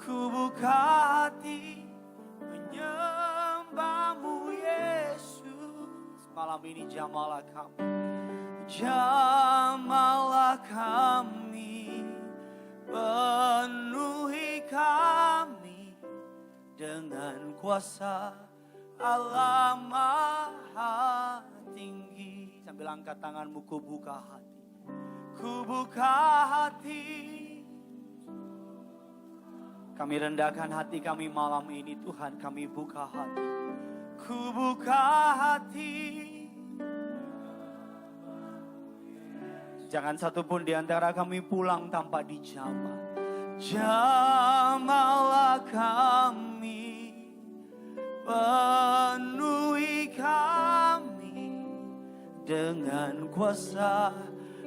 Ku buka hati menyembah-Mu Yesus. Malam ini jamalah kami, jamalah kami, penuhi kami dengan kuasa Allah Maha Tinggi. Sambil angkat tanganmu, ku buka hati, ku buka hati. Kami rendahkan hati kami malam ini Tuhan, kami buka hati. Ku buka hati. Jangan satupun di antara kami pulang tanpa dijamah. Jamalah kami, penuhi kami dengan kuasa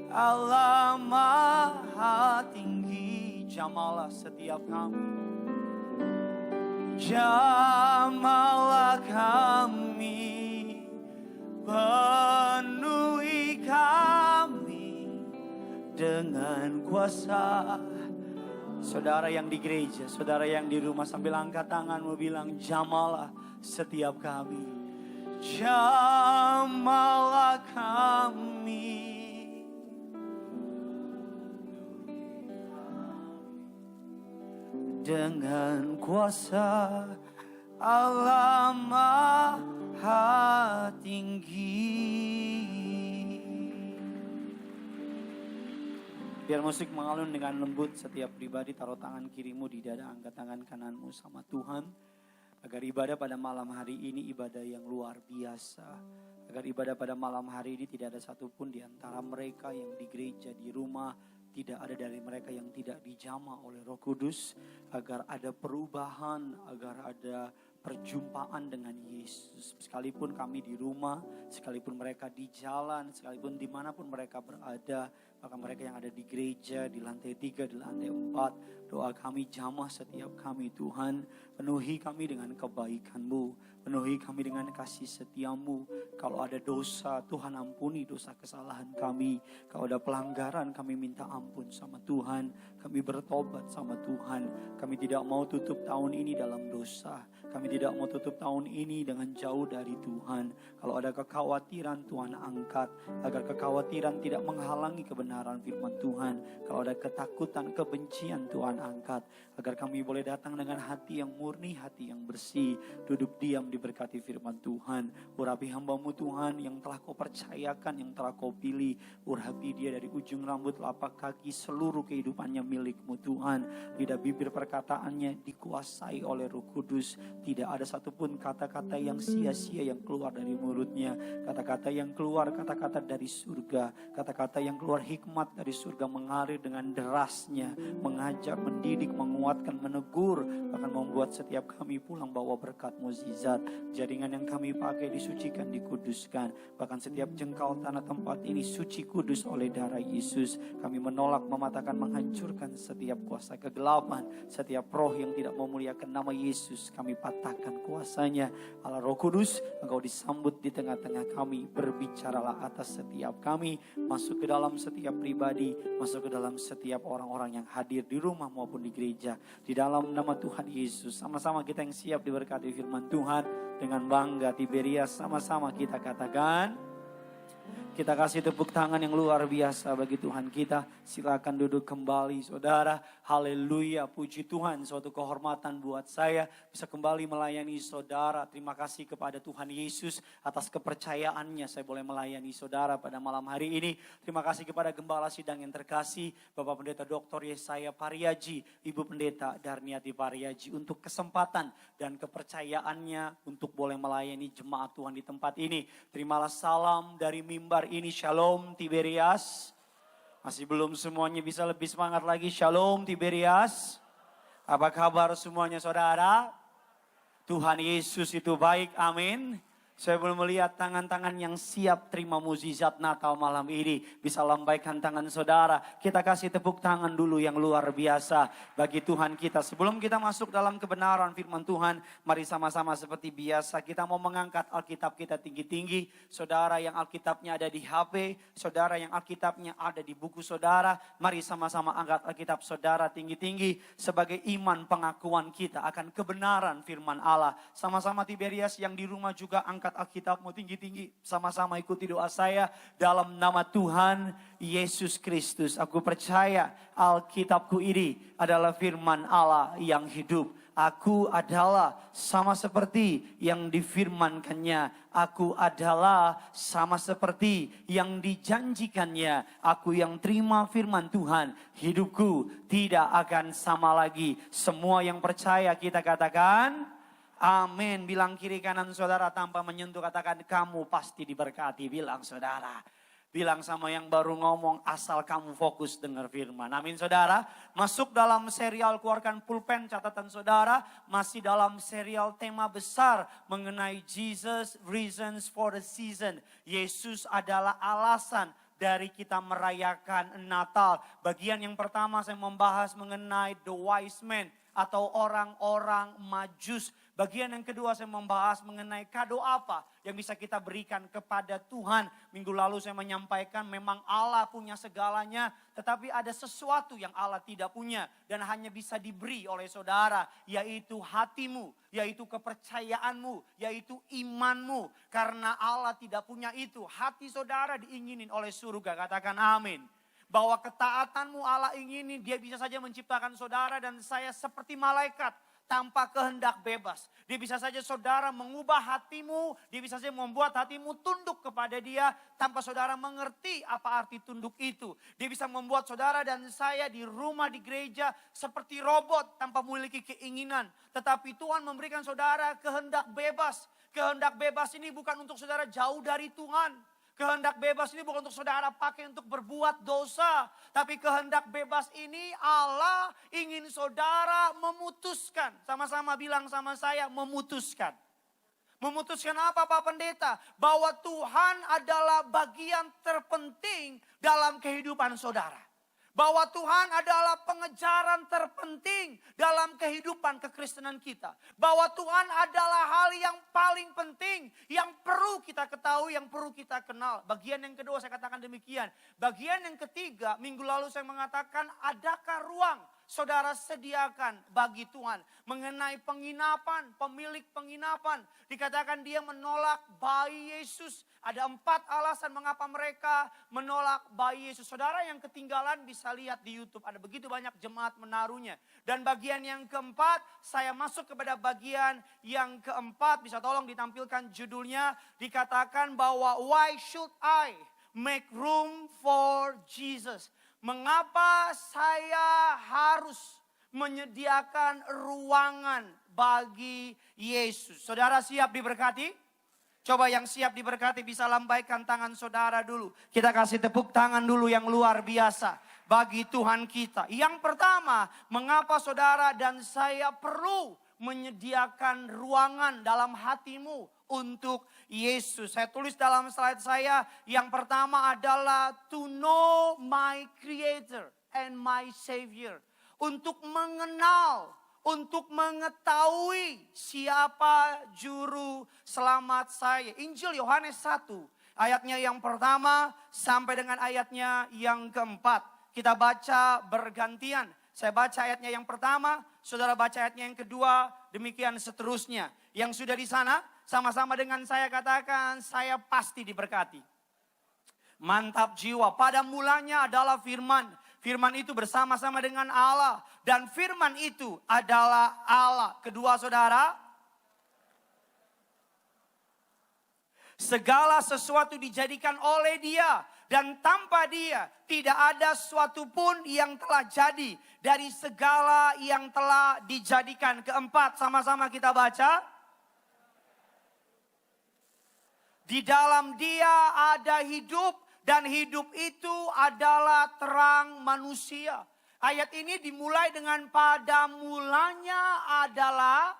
Allah Maha Tinggi. Jamalah setiap kami, jamalah kami, penuhi kami dengan kuasa. Saudara yang di gereja, saudara yang di rumah, sambil angkat tanganmu bilang, jamalah setiap kami, jamalah kami dengan kuasa Allah Maha Tinggi. Biar musik mengalun dengan lembut, setiap pribadi taruh tangan kirimu di dada, angkat tangan kananmu sama Tuhan. Agar ibadah pada malam hari ini ibadah yang luar biasa. Agar ibadah pada malam hari ini tidak ada satupun di antara mereka yang di gereja, di rumah, tidak ada dari mereka yang tidak dijamah oleh Roh Kudus. Agar ada perubahan, agar ada perjumpaan dengan Yesus. Sekalipun kami di rumah, sekalipun mereka di jalan, sekalipun dimanapun mereka berada, bahkan mereka yang ada di gereja, di lantai 3, di lantai 4, doa kami jamah setiap kami Tuhan. Penuhi kami dengan kebaikan-Mu, penuhi kami dengan kasih setia-Mu. Kalau ada dosa, Tuhan ampuni dosa kesalahan kami. Kalau ada pelanggaran, kami minta ampun sama Tuhan. Kami bertobat sama Tuhan. Kami tidak mau tutup tahun ini dalam dosa. Kami tidak mau tutup tahun ini dengan jauh dari Tuhan. Kalau ada kekhawatiran, Tuhan angkat. Agar kekhawatiran tidak menghalangi kebenaran firman Tuhan. Kalau ada ketakutan, kebencian, Tuhan angkat. Agar kami boleh datang dengan hati yang murni, hati yang bersih. Duduk diam diberkati firman Tuhan. Urapi hamba-Mu Tuhan yang telah Kau percayakan, yang telah Kau pilih. Urapi dia dari ujung rambut, lapak kaki, seluruh kehidupannya milik-Mu Tuhan. Lidah bibir perkataannya dikuasai oleh Roh Kudus. Tidak ada satupun kata-kata yang sia-sia yang keluar dari mulutnya. Kata-kata yang keluar, kata-kata dari surga. Kata-kata yang keluar hikmat dari surga, mengalir dengan derasnya. Mengajar, mendidik, menguatkan, menegur. Bahkan membuat setiap kami pulang bawa berkat mukjizat. Jaringan yang kami pakai disucikan, dikuduskan. Bahkan setiap jengkal tanah tempat ini suci kudus oleh darah Yesus. Kami menolak, mematahkan, menghancurkan setiap kuasa kegelapan. Setiap roh yang tidak memuliakan nama Yesus, kami patahkan kuasanya. Allah Roh Kudus, Engkau disambut di tengah-tengah kami. Berbicaralah atas setiap kami. Masuk ke dalam setiap pribadi. Masuk ke dalam setiap orang-orang yang hadir di rumah maupun di gereja. Di dalam nama Tuhan Yesus. Sama-sama kita yang siap diberkati firman Tuhan. Dengan bangga Tiberias, sama-sama kita katakan. Kita kasih tepuk tangan yang luar biasa bagi Tuhan kita. Silakan duduk kembali saudara. Haleluya, puji Tuhan. Suatu kehormatan buat saya bisa kembali melayani saudara. Terima kasih kepada Tuhan Yesus atas kepercayaannya. Saya boleh melayani saudara pada malam hari ini. Terima kasih kepada Gembala Sidang yang terkasih. Bapak Pendeta Dr. Yesaya Pariaji. Ibu Pendeta Darniati Pariaji. Untuk kesempatan dan kepercayaannya untuk boleh melayani jemaat Tuhan di tempat ini. Terimalah salam dari mimbar ini. Shalom Tiberias. Masih belum semuanya bisa lebih semangat lagi. Shalom Tiberias. Apa kabar semuanya saudara? Tuhan Yesus itu baik, amin. Saya belum melihat tangan-tangan yang siap terima mukjizat Natal malam ini. Bisa lambaikan tangan saudara. Kita kasih tepuk tangan dulu yang luar biasa bagi Tuhan kita. Sebelum kita masuk dalam kebenaran firman Tuhan, mari sama-sama seperti biasa kita mau mengangkat Alkitab kita tinggi-tinggi. Saudara yang Alkitabnya ada di HP, saudara yang Alkitabnya ada di buku saudara, mari sama-sama angkat Alkitab saudara tinggi-tinggi sebagai iman pengakuan kita akan kebenaran firman Allah. Sama-sama Tiberias yang di rumah juga angkat Alkitabmu tinggi-tinggi. Sama-sama ikuti doa saya. Dalam nama Tuhan Yesus Kristus, aku percaya Alkitabku ini adalah firman Allah yang hidup. Aku adalah sama seperti yang difirmankannya. Aku adalah sama seperti yang dijanjikannya. Aku yang terima firman Tuhan. Hidupku tidak akan sama lagi. Semua yang percaya kita katakan amin. Bilang kiri kanan saudara tanpa menyentuh, katakan kamu pasti diberkati. Bilang saudara. Bilang sama yang baru ngomong, asal kamu fokus dengar firman. Amin saudara. Masuk dalam serial keluarkan pulpen catatan saudara. Masih dalam serial tema besar mengenai Jesus Reasons for the Season. Yesus adalah alasan dari kita merayakan Natal. Bagian yang pertama saya membahas mengenai the wise men atau orang-orang Majus. Bagian yang kedua saya membahas mengenai kado apa yang bisa kita berikan kepada Tuhan. Minggu lalu saya menyampaikan memang Allah punya segalanya, tetapi ada sesuatu yang Allah tidak punya dan hanya bisa diberi oleh saudara, yaitu hatimu, yaitu kepercayaanmu, yaitu imanmu. Karena Allah tidak punya itu, hati saudara diinginin oleh surga. Katakan amin. Bahwa ketaatanmu Allah ingini, dia bisa saja menciptakan saudara dan saya seperti malaikat. Tanpa kehendak bebas. Dia bisa saja saudara mengubah hatimu. Dia bisa saja membuat hatimu tunduk kepada dia. Tanpa saudara mengerti apa arti tunduk itu. Dia bisa membuat saudara dan saya di rumah, di gereja seperti robot tanpa memiliki keinginan. Tetapi Tuhan memberikan saudara kehendak bebas. Kehendak bebas ini bukan untuk saudara jauh dari Tuhan. Kehendak bebas ini bukan untuk saudara pakai untuk berbuat dosa. Tapi kehendak bebas ini Allah ingin saudara memutuskan. Sama-sama bilang sama saya, memutuskan. Memutuskan apa Pak Pendeta? Bahwa Tuhan adalah bagian terpenting dalam kehidupan saudara. Bahwa Tuhan adalah pengejaran terpenting dalam kehidupan kekristenan kita. Bahwa Tuhan adalah hal yang paling penting, yang perlu kita ketahui, yang perlu kita kenal. Bagian yang kedua saya katakan demikian. Bagian yang ketiga, minggu lalu saya mengatakan adakah ruang saudara sediakan bagi Tuhan. Mengenai penginapan, pemilik penginapan. Dikatakan dia menolak bayi Yesus. Ada 4 alasan mengapa mereka menolak bayi Yesus. Saudara yang ketinggalan bisa lihat di YouTube. Ada begitu banyak jemaat menaruhnya. Dan bagian yang keempat, saya masuk kepada bagian yang keempat. Bisa tolong ditampilkan judulnya. Dikatakan bahwa why should I make room for Jesus? Mengapa saya harus menyediakan ruangan bagi Yesus? Saudara siap diberkati? Coba yang siap diberkati bisa lambaikan tangan saudara dulu. Kita kasih tepuk tangan dulu yang luar biasa bagi Tuhan kita. Yang pertama, mengapa saudara dan saya perlu menyediakan ruangan dalam hatimu untuk Yesus. Saya tulis dalam slide saya, yang pertama adalah to know my Creator and my Savior. Untuk mengenal, untuk mengetahui siapa juru selamat saya. Injil Yohanes 1 ayatnya yang pertama sampai dengan ayatnya yang keempat. Kita baca bergantian. Saya baca ayatnya yang pertama, saudara baca ayatnya yang kedua, demikian seterusnya. Yang sudah di sana sama-sama dengan saya katakan, saya pasti diberkati. Mantap jiwa. Pada mulanya adalah firman. Firman itu bersama-sama dengan Allah. Dan firman itu adalah Allah. Kedua saudara. Segala sesuatu dijadikan oleh Dia. Dan tanpa Dia tidak ada sesuatu pun yang telah jadi. Dari segala yang telah dijadikan. Keempat sama-sama kita baca. Di dalam Dia ada hidup. Dan hidup itu adalah terang manusia. Ayat ini dimulai dengan pada mulanya adalah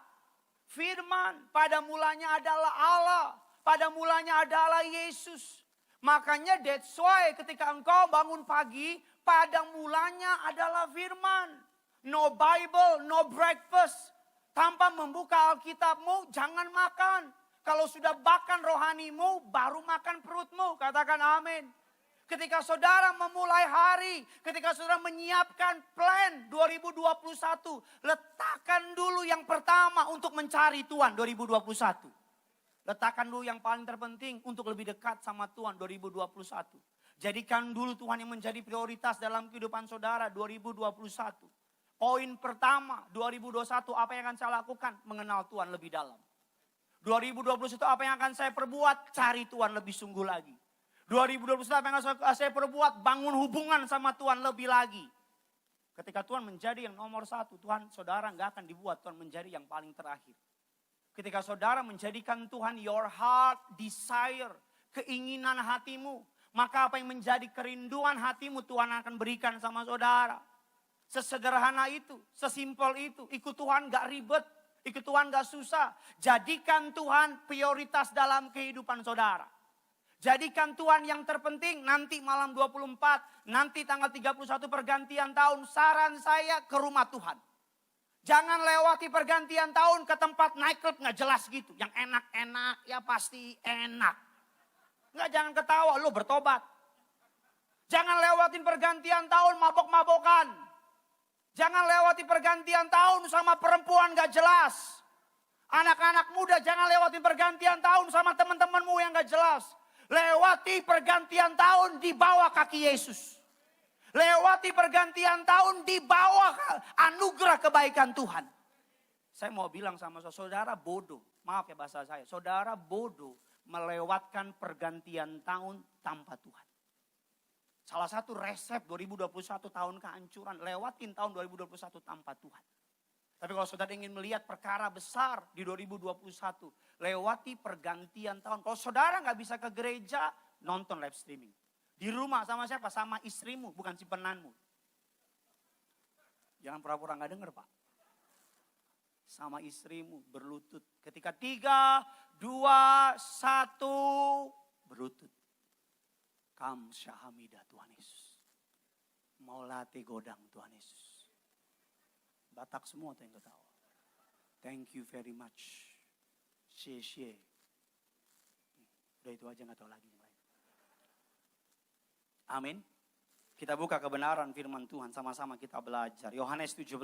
firman. Pada mulanya adalah Allah. Pada mulanya adalah Yesus. Makanya that's why ketika engkau bangun pagi, pada mulanya adalah firman. No Bible, no breakfast. Tanpa membuka Alkitabmu, jangan makan. Kalau sudah makan rohanimu, baru makan perutmu. Katakan amin. Ketika saudara memulai hari, ketika saudara menyiapkan plan 2021, letakkan dulu yang pertama untuk mencari Tuhan 2021. Letakkan dulu yang paling terpenting untuk lebih dekat sama Tuhan 2021. Jadikan dulu Tuhan yang menjadi prioritas dalam kehidupan saudara 2021. Poin pertama 2021 apa yang akan saya lakukan? Mengenal Tuhan lebih dalam. 2021 apa yang akan saya perbuat? Cari Tuhan lebih sungguh lagi. 2021 apa yang akan saya perbuat? Bangun hubungan sama Tuhan lebih lagi. Ketika Tuhan menjadi yang nomor satu, Tuhan saudara nggak akan dibuat Tuhan menjadi yang paling terakhir. Ketika saudara menjadikan Tuhan your heart desire, keinginan hatimu, maka apa yang menjadi kerinduan hatimu Tuhan akan berikan sama saudara. Sesederhana itu, sesimpel itu. Ikut Tuhan gak ribet, ikut Tuhan gak susah. Jadikan Tuhan prioritas dalam kehidupan saudara. Jadikan Tuhan yang terpenting. Nanti malam 24, nanti tanggal 31 pergantian tahun, saran saya ke rumah Tuhan. Jangan lewati pergantian tahun ke tempat nightclub gak jelas gitu. Yang enak-enak ya pasti enak. Enggak, jangan ketawa, lu bertobat. Jangan lewatin pergantian tahun mabok-mabokan. Jangan lewati pergantian tahun sama perempuan gak jelas. Anak-anak muda jangan lewatin pergantian tahun sama teman-temanmu yang gak jelas. Lewati pergantian tahun di bawah kaki Yesus. Lewati pergantian tahun di bawah anugerah kebaikan Tuhan. Saya mau bilang sama saudara bodoh. Maaf ya bahasa saya. Saudara bodoh melewatkan pergantian tahun tanpa Tuhan. Salah satu resep 2021 tahun kehancuran. Lewatin tahun 2021 tanpa Tuhan. Tapi kalau saudara ingin melihat perkara besar di 2021. Lewati pergantian tahun. Kalau saudara gak bisa ke gereja, nonton live streaming. Di rumah sama siapa? Sama istrimu, bukan simpenanmu. Jangan pura-pura gak dengar Pak. Sama istrimu berlutut. Ketika 3, 2, 1 berlutut. Kam syahamidah Tuhan Yesus. Maulati godang Tuhan Yesus. Batak semua tuh yang ketawa. Thank you very much. Xie. Udah itu aja gak tahu lagi. Amin. Kita buka kebenaran firman Tuhan sama-sama kita belajar. Yohanes 17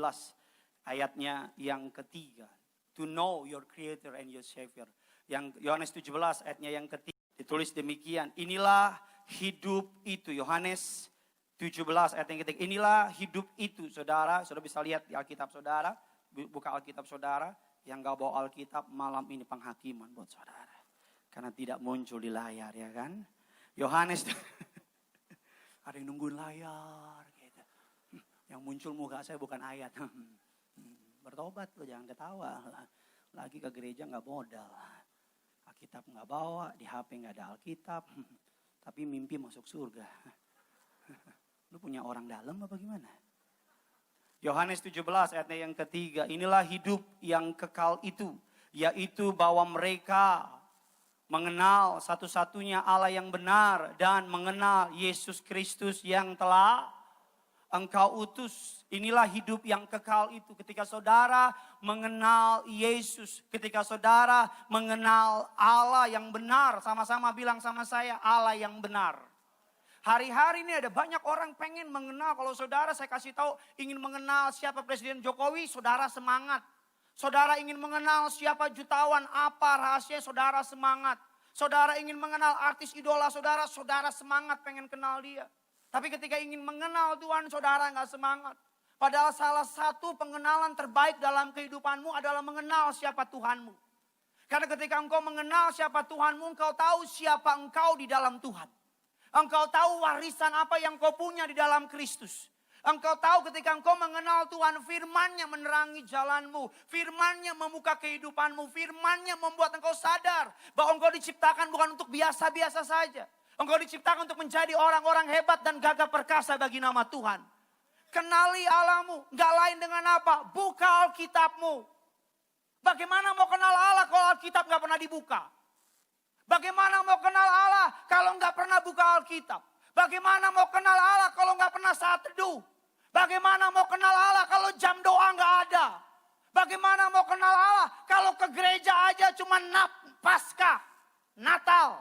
ayatnya yang ketiga. To know your creator and your savior. Yang Yohanes 17 ayatnya yang ketiga ditulis demikian. Inilah hidup itu. Yohanes 17 ayat yang ketiga. Inilah hidup itu saudara. Saudara bisa lihat di Alkitab saudara. Buka Alkitab saudara. Yang gak bawa Alkitab malam ini penghakiman buat saudara. Karena tidak muncul di layar ya kan. Yohanes ada yang nungguin layar gitu. Yang muncul muka saya bukan ayat. Bertobat loh, jangan ketawa. Lagi ke gereja gak modal. Alkitab gak bawa, di HP gak ada Alkitab. Tapi mimpi masuk surga. Lu punya orang dalam apa gimana? Yohanes 17 ayatnya yang ketiga. Inilah hidup yang kekal itu. Yaitu bahwa mereka mengenal satu-satunya Allah yang benar dan mengenal Yesus Kristus yang telah engkau utus. Inilah hidup yang kekal itu. Ketika saudara mengenal Yesus, ketika saudara mengenal Allah yang benar, sama-sama bilang sama saya, Allah yang benar. Hari-hari ini ada banyak orang pengen mengenal. Kalau saudara saya kasih tahu ingin mengenal siapa Presiden Jokowi, saudara semangat. Saudara ingin mengenal siapa jutawan, apa rahasia, saudara semangat. Saudara ingin mengenal artis idola saudara, saudara semangat pengen kenal dia. Tapi ketika ingin mengenal Tuhan, saudara gak semangat. Padahal salah satu pengenalan terbaik dalam kehidupanmu adalah mengenal siapa Tuhanmu. Karena ketika engkau mengenal siapa Tuhanmu, engkau tahu siapa engkau di dalam Tuhan. Engkau tahu warisan apa yang kau punya di dalam Kristus. Engkau tahu ketika engkau mengenal Tuhan, firman-Nya menerangi jalanmu. Firman-Nya membuka kehidupanmu. Firman-Nya membuat engkau sadar bahwa engkau diciptakan bukan untuk biasa-biasa saja. Engkau diciptakan untuk menjadi orang-orang hebat dan gagah perkasa bagi nama Tuhan. Kenali Allahmu. Gak lain dengan apa? Buka Alkitabmu. Bagaimana mau kenal Allah kalau Alkitab gak pernah dibuka? Bagaimana mau kenal Allah kalau nggak pernah buka Alkitab? Bagaimana mau kenal Allah kalau nggak pernah saat teduh? Bagaimana mau kenal Allah kalau jam doa nggak ada? Bagaimana mau kenal Allah kalau ke gereja aja cuma Paskah, Natal.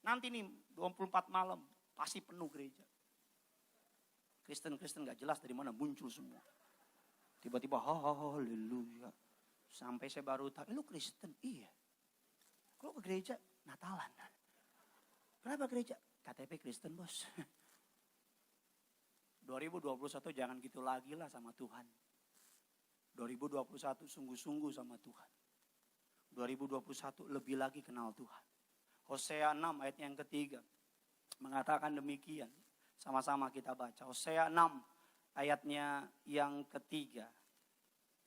Nanti nih 24 malam pasti penuh gereja. Kristen-Kristen gak jelas dari mana muncul semua. Tiba-tiba haleluya. Sampai saya baru tahu, lu Kristen? Iya. Kalau ke gereja Natalan. Kenapa gereja? KTP Kristen bos. 2021 jangan gitu lagi lah sama Tuhan. 2021 sungguh-sungguh sama Tuhan. 2021 lebih lagi kenal Tuhan. Hosea 6 ayat yang ketiga mengatakan demikian. Sama-sama kita baca. Hosea 6 ayatnya yang ketiga.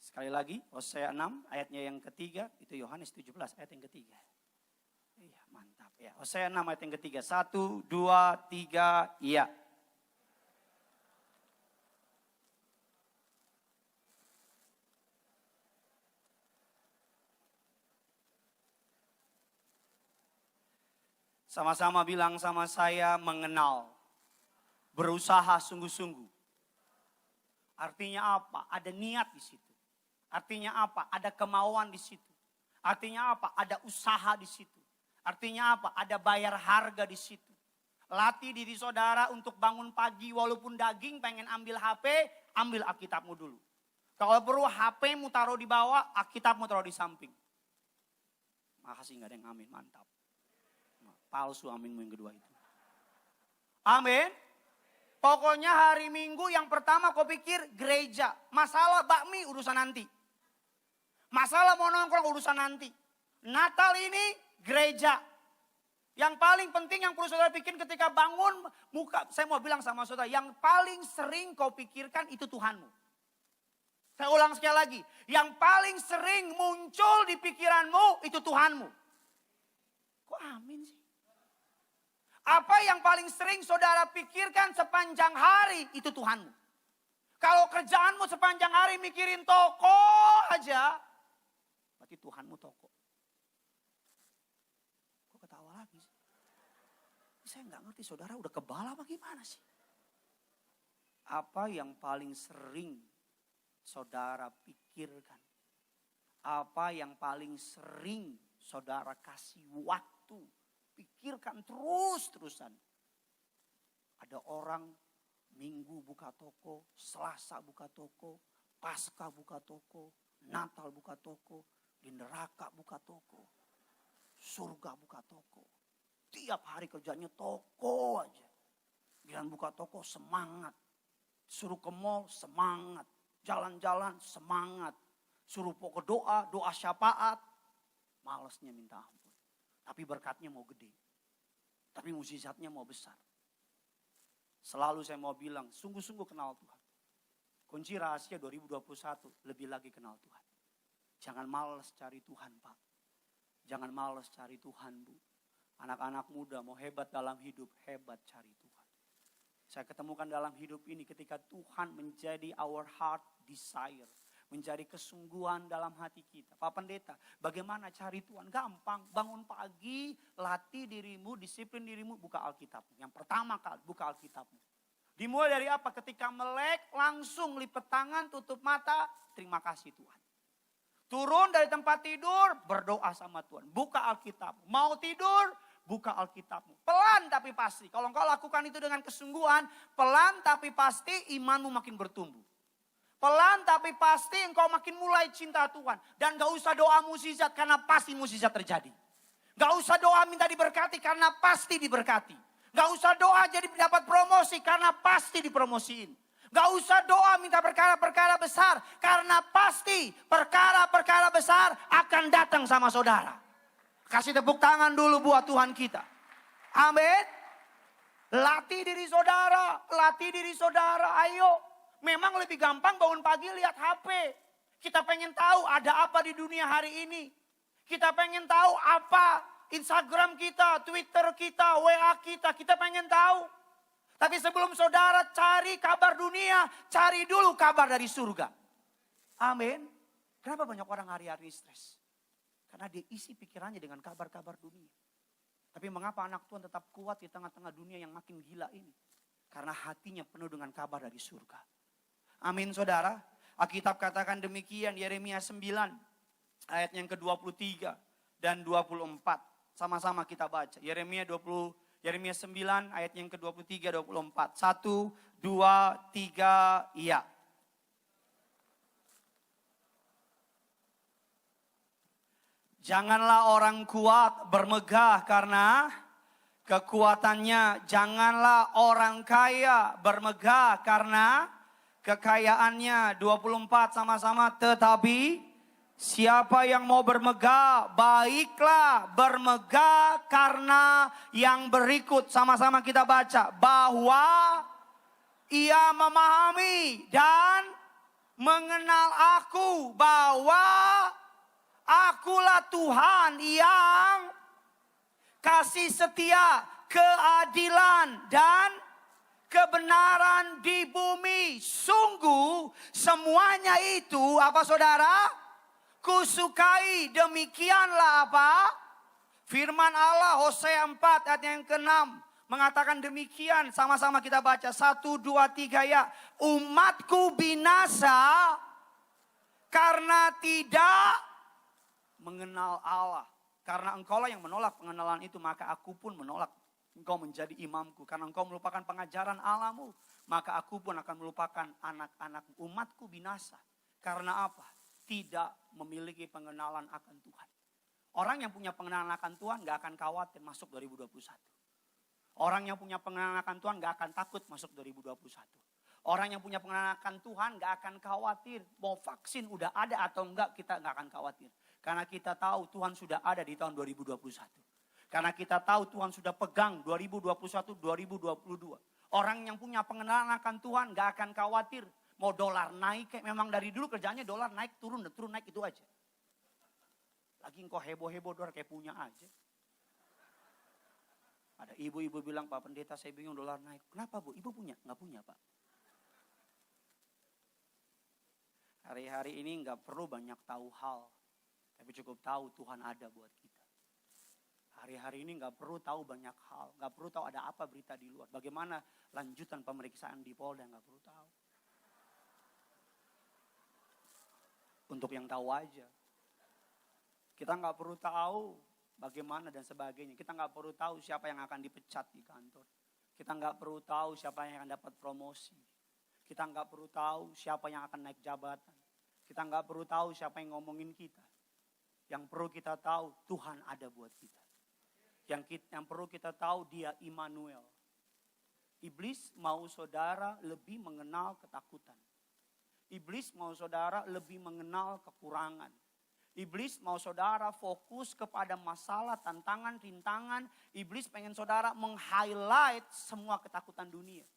Sekali lagi Hosea 6 ayatnya yang ketiga. Itu Yohanes 17 ayat yang ketiga. Iya mantap ya. Hosea 6 ayat yang ketiga. 1, 2, 3 iya. Sama-sama bilang sama saya mengenal. Berusaha sungguh-sungguh. Artinya apa? Ada niat di situ. Artinya apa? Ada kemauan di situ. Artinya apa? Ada usaha di situ. Artinya apa? Ada bayar harga di situ. Latih diri saudara untuk bangun pagi walaupun daging pengen ambil HP, ambil Alkitabmu dulu. Kalau perlu HP-mu taruh di bawah, Alkitabmu taruh di samping. Makasih gak ada yang amin, mantap. Palsu aminmu yang kedua itu. Amin. Pokoknya hari Minggu yang pertama kau pikir gereja. Masalah bakmi urusan nanti. Masalah mau nongkrong urusan nanti. Natal ini gereja. Yang paling penting yang perlu saudara pikirkan ketika bangun muka. Saya mau bilang sama saudara. Yang paling sering kau pikirkan itu Tuhanmu. Saya ulang sekali lagi. Yang paling sering muncul di pikiranmu itu Tuhanmu. Kok amin sih? Apa yang paling sering saudara pikirkan sepanjang hari itu Tuhanmu. Kalau kerjaanmu sepanjang hari mikirin toko aja, berarti Tuhanmu toko. Kok ketawa lagi sih? Saya nggak ngerti saudara udah kebal apa gimana sih? Apa yang paling sering saudara pikirkan? Apa yang paling sering saudara kasih waktu? Pikirkan terus-terusan. Ada orang Minggu buka toko, Selasa buka toko, Paskah buka toko, Natal buka toko, di neraka buka toko, surga buka toko. Tiap hari kerjanya toko aja. Giliran buka toko semangat. Suruh ke mall semangat. Jalan-jalan semangat. Suruh pokok doa, doa syafaat. Malesnya minta ampun. Tapi berkatnya mau gede. Tapi mukjizatnya mau besar. Selalu saya mau bilang, sungguh-sungguh kenal Tuhan. Kunci rahasia 2021, lebih lagi kenal Tuhan. Jangan malas cari Tuhan, Pak. Jangan malas cari Tuhan, Bu. Anak-anak muda mau hebat dalam hidup, hebat cari Tuhan. Saya ketemukan dalam hidup ini ketika Tuhan menjadi our heart desire. Menjadi kesungguhan dalam hati kita. Pak Pendeta, bagaimana cari Tuhan? Gampang, bangun pagi, latih dirimu, disiplin dirimu, buka Alkitabmu. Yang pertama kali, buka Alkitabmu. Dimulai dari apa? Ketika melek, langsung lipat tangan, tutup mata, terima kasih Tuhan. Turun dari tempat tidur, berdoa sama Tuhan. Buka Alkitabmu. Mau tidur, buka Alkitabmu. Pelan tapi pasti. Kalau engkau lakukan itu dengan kesungguhan, pelan tapi pasti imanmu makin bertumbuh. Pelan tapi pasti engkau makin mulai cinta Tuhan. Dan gak usah doa mukjizat karena pasti mukjizat terjadi. Gak usah doa minta diberkati karena pasti diberkati. Gak usah doa jadi dapat promosi karena pasti dipromosiin. Gak usah doa minta perkara-perkara besar karena pasti perkara-perkara besar akan datang sama saudara. Kasih tepuk tangan dulu buat Tuhan kita. Amin. Latih diri saudara, ayo. Memang lebih gampang bangun pagi lihat HP. Kita pengen tahu ada apa di dunia hari ini. Kita pengen tahu apa Instagram kita, Twitter kita, WA kita. Kita pengen tahu. Tapi sebelum saudara cari kabar dunia, cari dulu kabar dari surga. Amin. Kenapa banyak orang hari-hari stres? Karena dia isi pikirannya dengan kabar-kabar dunia. Tapi mengapa anak Tuhan tetap kuat di tengah-tengah dunia yang makin gila ini? Karena hatinya penuh dengan kabar dari surga. Amin saudara. Alkitab katakan demikian, Yeremia 9 ayat yang ke-23 dan 24. Sama-sama kita baca. Yeremia 9 ayat yang ke-23 24. 1, 2, 3, iya. Janganlah orang kuat bermegah karena kekuatannya. Janganlah orang kaya bermegah karena kekayaannya. 24 sama-sama. Tetapi siapa yang mau bermegah, baiklah bermegah karena yang berikut. Sama-sama kita baca. Bahwa ia memahami dan mengenal aku. Bahwa akulah Tuhan yang kasih setia, keadilan dan kebenaran di bumi. Sungguh semuanya itu apa saudara? Kusukai. Demikianlah apa? Firman Allah Hosea 4 ayat yang ke-6 mengatakan demikian. Sama-sama kita baca. 1, 2, 3 ya. Umatku binasa karena tidak mengenal Allah. Karena engkaulah yang menolak pengenalan itu, maka aku pun menolak engkau menjadi imamku. Karena engkau melupakan pengajaran Allahmu, maka aku pun akan melupakan anak-anak umatku binasa. Karena apa? Tidak memiliki pengenalan akan Tuhan. Orang yang punya pengenalan akan Tuhan gak akan khawatir masuk 2021. Orang yang punya pengenalan akan Tuhan gak akan takut masuk 2021. Orang yang punya pengenalan akan Tuhan gak akan khawatir mau vaksin udah ada atau enggak, kita gak akan khawatir. Karena kita tahu Tuhan sudah ada di tahun 2021. Karena kita tahu Tuhan sudah pegang 2021-2022. Orang yang punya pengenalan akan Tuhan gak akan khawatir. Mau dolar naik, kayak memang dari dulu kerjanya dolar naik, turun naik itu aja. Lagi engkau heboh-heboh dolar kayak punya aja. Ada ibu-ibu bilang, Pak Pendeta saya bingung dolar naik. Kenapa Bu? Ibu punya? Gak punya Pak. Hari-hari ini gak perlu banyak tahu hal. Tapi cukup tahu Tuhan ada buat kita. Hari-hari ini gak perlu tahu banyak hal. Gak perlu tahu ada apa berita di luar. Bagaimana lanjutan pemeriksaan di Polda, gak perlu tahu. Untuk yang tahu aja. Kita gak perlu tahu bagaimana dan sebagainya. Kita gak perlu tahu siapa yang akan dipecat di kantor. Kita gak perlu tahu siapa yang akan dapat promosi. Kita gak perlu tahu siapa yang akan naik jabatan. Kita gak perlu tahu siapa yang ngomongin kita. Yang perlu kita tahu Tuhan ada buat kita. Yang perlu kita tahu Dia Immanuel. Iblis mau saudara lebih mengenal ketakutan. Iblis mau saudara lebih mengenal kekurangan. Iblis mau saudara fokus kepada masalah, tantangan, rintangan. Iblis pengen saudara meng-highlight semua ketakutan dunia.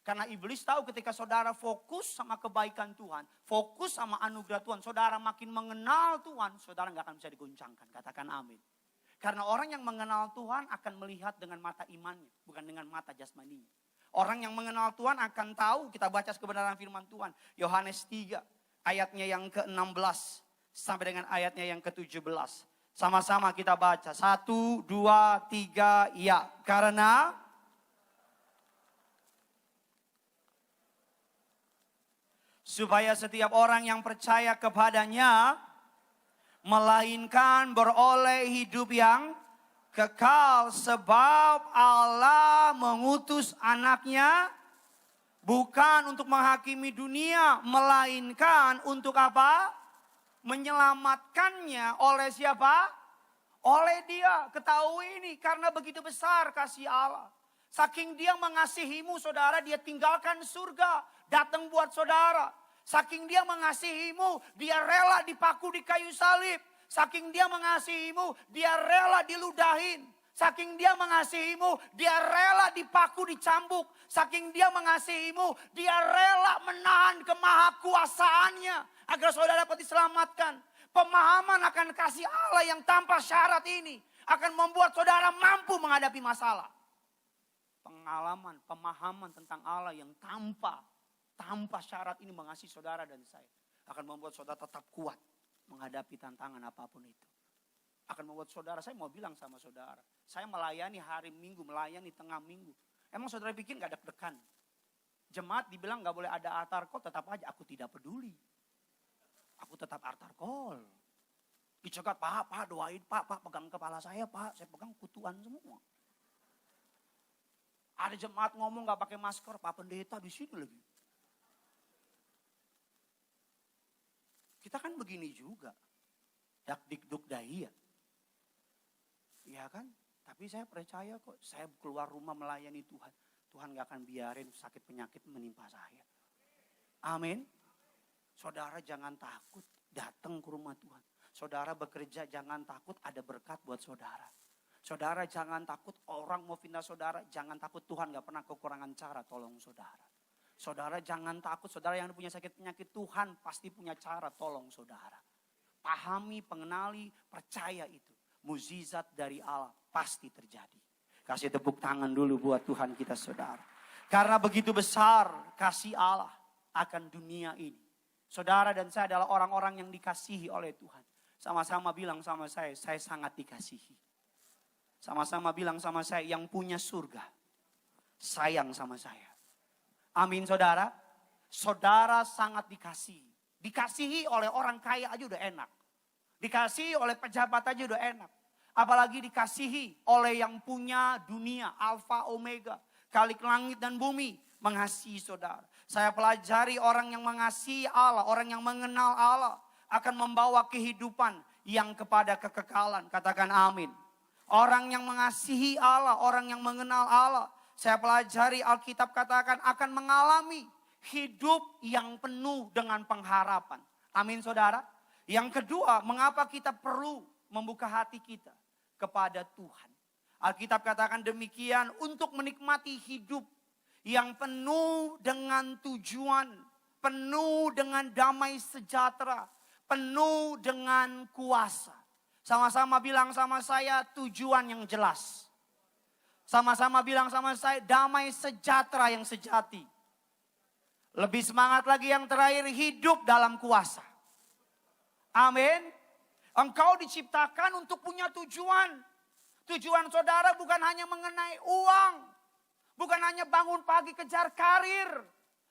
Karena iblis tahu ketika saudara fokus sama kebaikan Tuhan, fokus sama anugerah Tuhan, saudara makin mengenal Tuhan, saudara gak akan bisa diguncangkan. Katakan amin. Karena orang yang mengenal Tuhan akan melihat dengan mata imannya, bukan dengan mata jasmaninya. Orang yang mengenal Tuhan akan tahu, kita baca kebenaran firman Tuhan. Yohanes 3 ayatnya yang ke-16 sampai dengan ayatnya yang ke-17. Sama-sama kita baca. 1, 2, 3, ya. Karena supaya setiap orang yang percaya kepadanya, melainkan beroleh hidup yang kekal. Sebab Allah mengutus anaknya bukan untuk menghakimi dunia, melainkan untuk apa? Menyelamatkannya. Oleh siapa? Oleh Dia. Ketahui ini, karena begitu besar kasih Allah. Saking Dia mengasihimu saudara, Dia tinggalkan surga, datang buat saudara. Saking Dia mengasihimu, Dia rela dipaku di kayu salib. Saking Dia mengasihimu, Dia rela diludahin. Saking Dia mengasihimu, Dia rela dipaku dicambuk. Saking Dia mengasihimu, Dia rela menahan kemahakuasaannya agar saudara dapat diselamatkan. Pemahaman akan kasih Allah yang tanpa syarat ini akan membuat saudara mampu menghadapi masalah. Pengalaman, pemahaman tentang Allah yang tanpa syarat ini mengasihi saudara dan saya akan membuat saudara tetap kuat menghadapi tantangan apapun itu. akan membuat saudara, saya mau bilang sama saudara, saya melayani hari Minggu, melayani tengah minggu. Emang saudara pikir gak deg-degan? Jemaat dibilang gak boleh ada altar call, tetap aja aku tidak peduli. Aku tetap altar call. Dicegat, Pak doain, Pak pegang kepala saya, Pak. Saya pegang kutuan semua. Ada jemaat ngomong gak pakai masker, Pak Pendeta di sini lagi. Kita kan begini juga. Dak dikduk dahia. Iya kan? Tapi saya percaya kok, saya keluar rumah melayani Tuhan. Tuhan gak akan biarin sakit penyakit menimpa saya. Amin. Saudara jangan takut datang ke rumah Tuhan. Saudara bekerja jangan takut, ada berkat buat saudara. Saudara jangan takut orang mau fitnah saudara. Jangan takut, Tuhan gak pernah kekurangan cara tolong saudara. Saudara jangan takut, saudara yang punya sakit penyakit, Tuhan pasti punya cara tolong saudara. Pahami, pengenali, percaya itu. Mukjizat dari Allah pasti terjadi. Kasih tepuk tangan dulu buat Tuhan kita saudara. Karena begitu besar kasih Allah akan dunia ini. Saudara dan saya adalah orang-orang yang dikasihi oleh Tuhan. Sama-sama bilang sama saya sangat dikasihi. Sama-sama bilang sama saya, yang punya surga sayang sama saya. Amin saudara. Saudara sangat dikasihi. Dikasihi oleh orang kaya aja udah enak. Dikasihi oleh pejabat aja udah enak. Apalagi dikasihi oleh yang punya dunia, Alfa Omega, Khalik langit dan bumi, mengasihi saudara. Saya pelajari orang yang mengasihi Allah, orang yang mengenal Allah, akan membawa kehidupan yang kepada kekekalan. Katakan amin. Orang yang mengasihi Allah, orang yang mengenal Allah, saya pelajari Alkitab katakan akan mengalami hidup yang penuh dengan pengharapan. Amin saudara. Yang kedua, mengapa kita perlu membuka hati kita kepada Tuhan. Alkitab katakan demikian, untuk menikmati hidup yang penuh dengan tujuan, penuh dengan damai sejahtera, penuh dengan kuasa. Sama-sama bilang sama saya, tujuan yang jelas. Sama-sama bilang sama saya, damai sejahtera yang sejati. Lebih semangat lagi yang terakhir, hidup dalam kuasa. Amin. Engkau diciptakan untuk punya tujuan. Tujuan saudara bukan hanya mengenai uang. Bukan hanya bangun pagi kejar karir.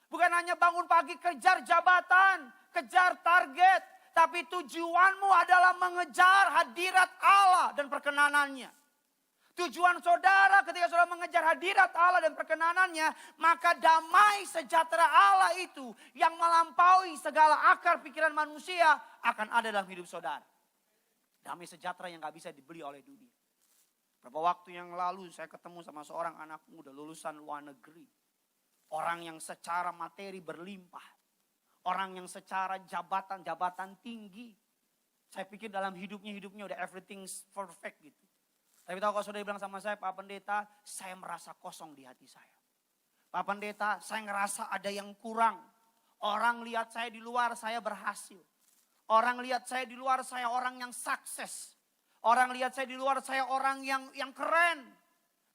Bukan hanya bangun pagi kejar jabatan, kejar target. Tapi tujuanmu adalah mengejar hadirat Allah dan perkenanannya. Tujuan saudara ketika saudara mengejar hadirat Allah dan perkenanannya, maka damai sejahtera Allah itu yang melampaui segala akar pikiran manusia akan ada dalam hidup saudara. Damai sejahtera yang gak bisa dibeli oleh dunia. Beberapa waktu yang lalu saya ketemu sama seorang anak muda lulusan luar negeri. Orang yang secara materi berlimpah. Orang yang secara jabatan tinggi. Saya pikir dalam hidupnya udah everything's perfect gitu. Tapi tahu kalau saudara bilang sama saya, Pak Pendeta, saya merasa kosong di hati saya. Pak Pendeta, saya ngerasa ada yang kurang. Orang lihat saya di luar, saya berhasil. Orang lihat saya di luar, saya orang yang sukses. Orang lihat saya di luar, saya orang yang keren.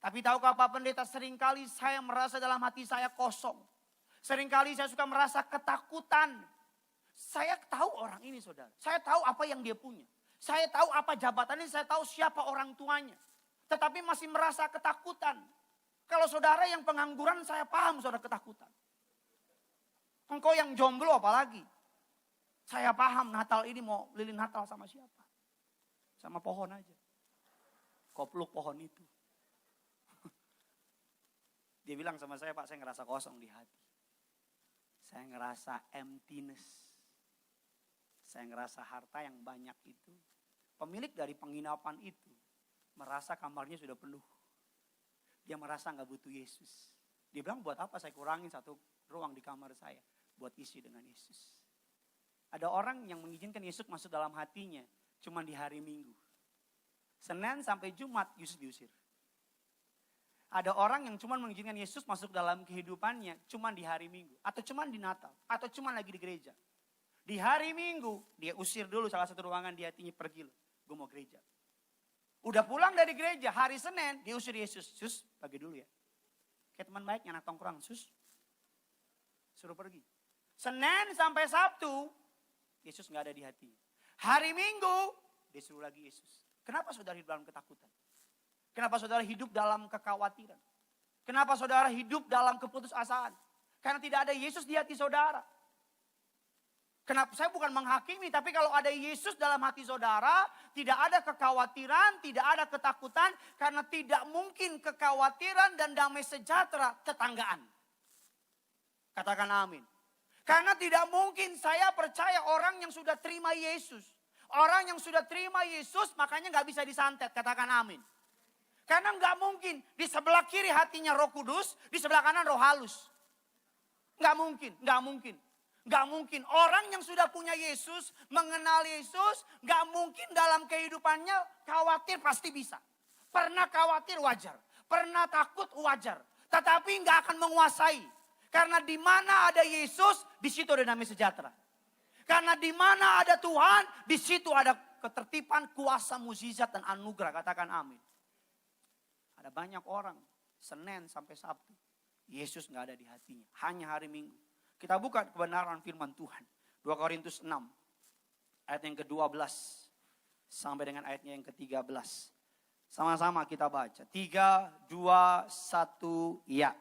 Tapi tahukah Pak Pendeta, seringkali saya merasa dalam hati saya kosong. Seringkali saya suka merasa ketakutan. Saya tahu orang ini saudara. Saya tahu apa yang dia punya. Saya tahu apa jabatannya, saya tahu siapa orang tuanya. Tetapi masih merasa ketakutan. Kalau saudara yang pengangguran, saya paham saudara ketakutan. Engkau yang jomblo apalagi. Saya paham Natal ini mau lilin Natal sama siapa. Sama pohon aja. Kopluk pohon itu. Dia bilang sama saya, Pak, saya ngerasa kosong di hati. Saya ngerasa emptiness. Saya ngerasa harta yang banyak itu. Pemilik dari penginapan itu merasa kamarnya sudah penuh. Dia merasa gak butuh Yesus. Dia bilang, buat apa saya kurangin satu ruang di kamar saya. Buat isi dengan Yesus. Ada orang yang mengizinkan Yesus masuk dalam hatinya cuma di hari Minggu. Senin sampai Jumat Yesus diusir. Ada orang yang cuma mengizinkan Yesus masuk dalam kehidupannya cuma di hari Minggu. Atau cuma di Natal. Atau cuma lagi di gereja. Di hari Minggu dia usir dulu salah satu ruangan di hatinya, pergi loh. Gue mau gereja. Udah pulang dari gereja hari Senin dia usir Yesus. Sus pergi dulu ya. Kayak teman baiknya anak tongkrong. Sus suruh pergi. Senin sampai Sabtu Yesus gak ada di hatinya. Hari Minggu dia suruh lagi Yesus. Kenapa saudara hidup dalam ketakutan? Kenapa saudara hidup dalam kekhawatiran? Kenapa saudara hidup dalam keputusasaan? Karena tidak ada Yesus di hati saudara. Kenapa? Saya bukan menghakimi, tapi kalau ada Yesus dalam hati saudara, tidak ada kekhawatiran, tidak ada ketakutan, karena tidak mungkin kekhawatiran dan damai sejahtera tetanggaan. Katakan amin. Karena tidak mungkin saya percaya orang yang sudah terima Yesus. Orang yang sudah terima Yesus makanya gak bisa disantet. Katakan amin. Karena gak mungkin di sebelah kiri hatinya Roh Kudus, di sebelah kanan roh halus. Gak mungkin, gak mungkin. Gak mungkin. Orang yang sudah punya Yesus, mengenal Yesus, gak mungkin dalam kehidupannya khawatir pasti bisa. Pernah khawatir wajar. Pernah takut wajar. Tetapi gak akan menguasai. Karena di mana ada Yesus, di situ ada damai sejahtera. Karena di mana ada Tuhan, di situ ada ketertiban, kuasa, mukjizat dan anugerah. Katakan amin. Ada banyak orang Senin sampai Sabtu, Yesus gak ada di hatinya. Hanya hari Minggu. Kita buka kebenaran firman Tuhan. 2 Korintus 6 ayat yang ke-12 sampai dengan ayatnya yang ke-13. Sama-sama kita baca. 3, 2, 1, ya.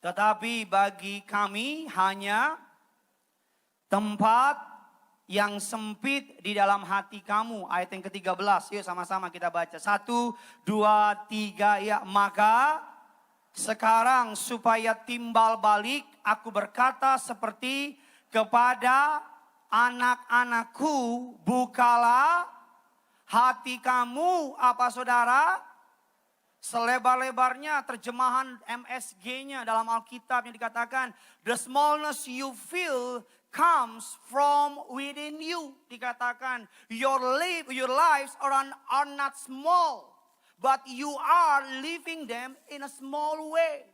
Tetapi bagi kami hanya tempat yang sempit di dalam hati kamu. Ayat yang ke-13. Yuk sama-sama kita baca. 1, 2, 3. Ya, maka sekarang supaya timbal balik aku berkata seperti kepada anak-anakku. Bukalah hati kamu. Apa saudara? Selebar-lebarnya terjemahan MSG-nya dalam Alkitab yang dikatakan the smallness you feel comes from within you. Dikatakan your lives are not small, but you are living them in a small way.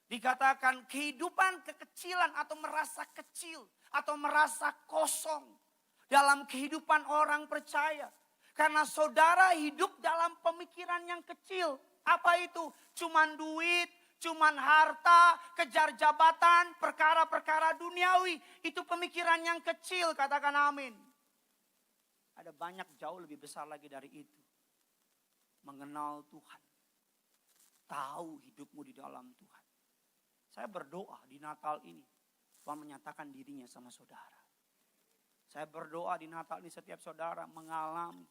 Dikatakan kehidupan kekecilan atau merasa kecil atau merasa kosong dalam kehidupan orang percaya. Karena saudara hidup dalam pemikiran yang kecil. Apa itu? Cuman duit, cuman harta, kejar jabatan, perkara-perkara duniawi. Itu pemikiran yang kecil, katakan amin. Ada banyak jauh lebih besar lagi dari itu. Mengenal Tuhan. Tahu hidupmu di dalam Tuhan. Saya berdoa di Natal ini. Tuhan menyatakan dirinya sama saudara. Saya berdoa di Natal ini setiap saudara mengalami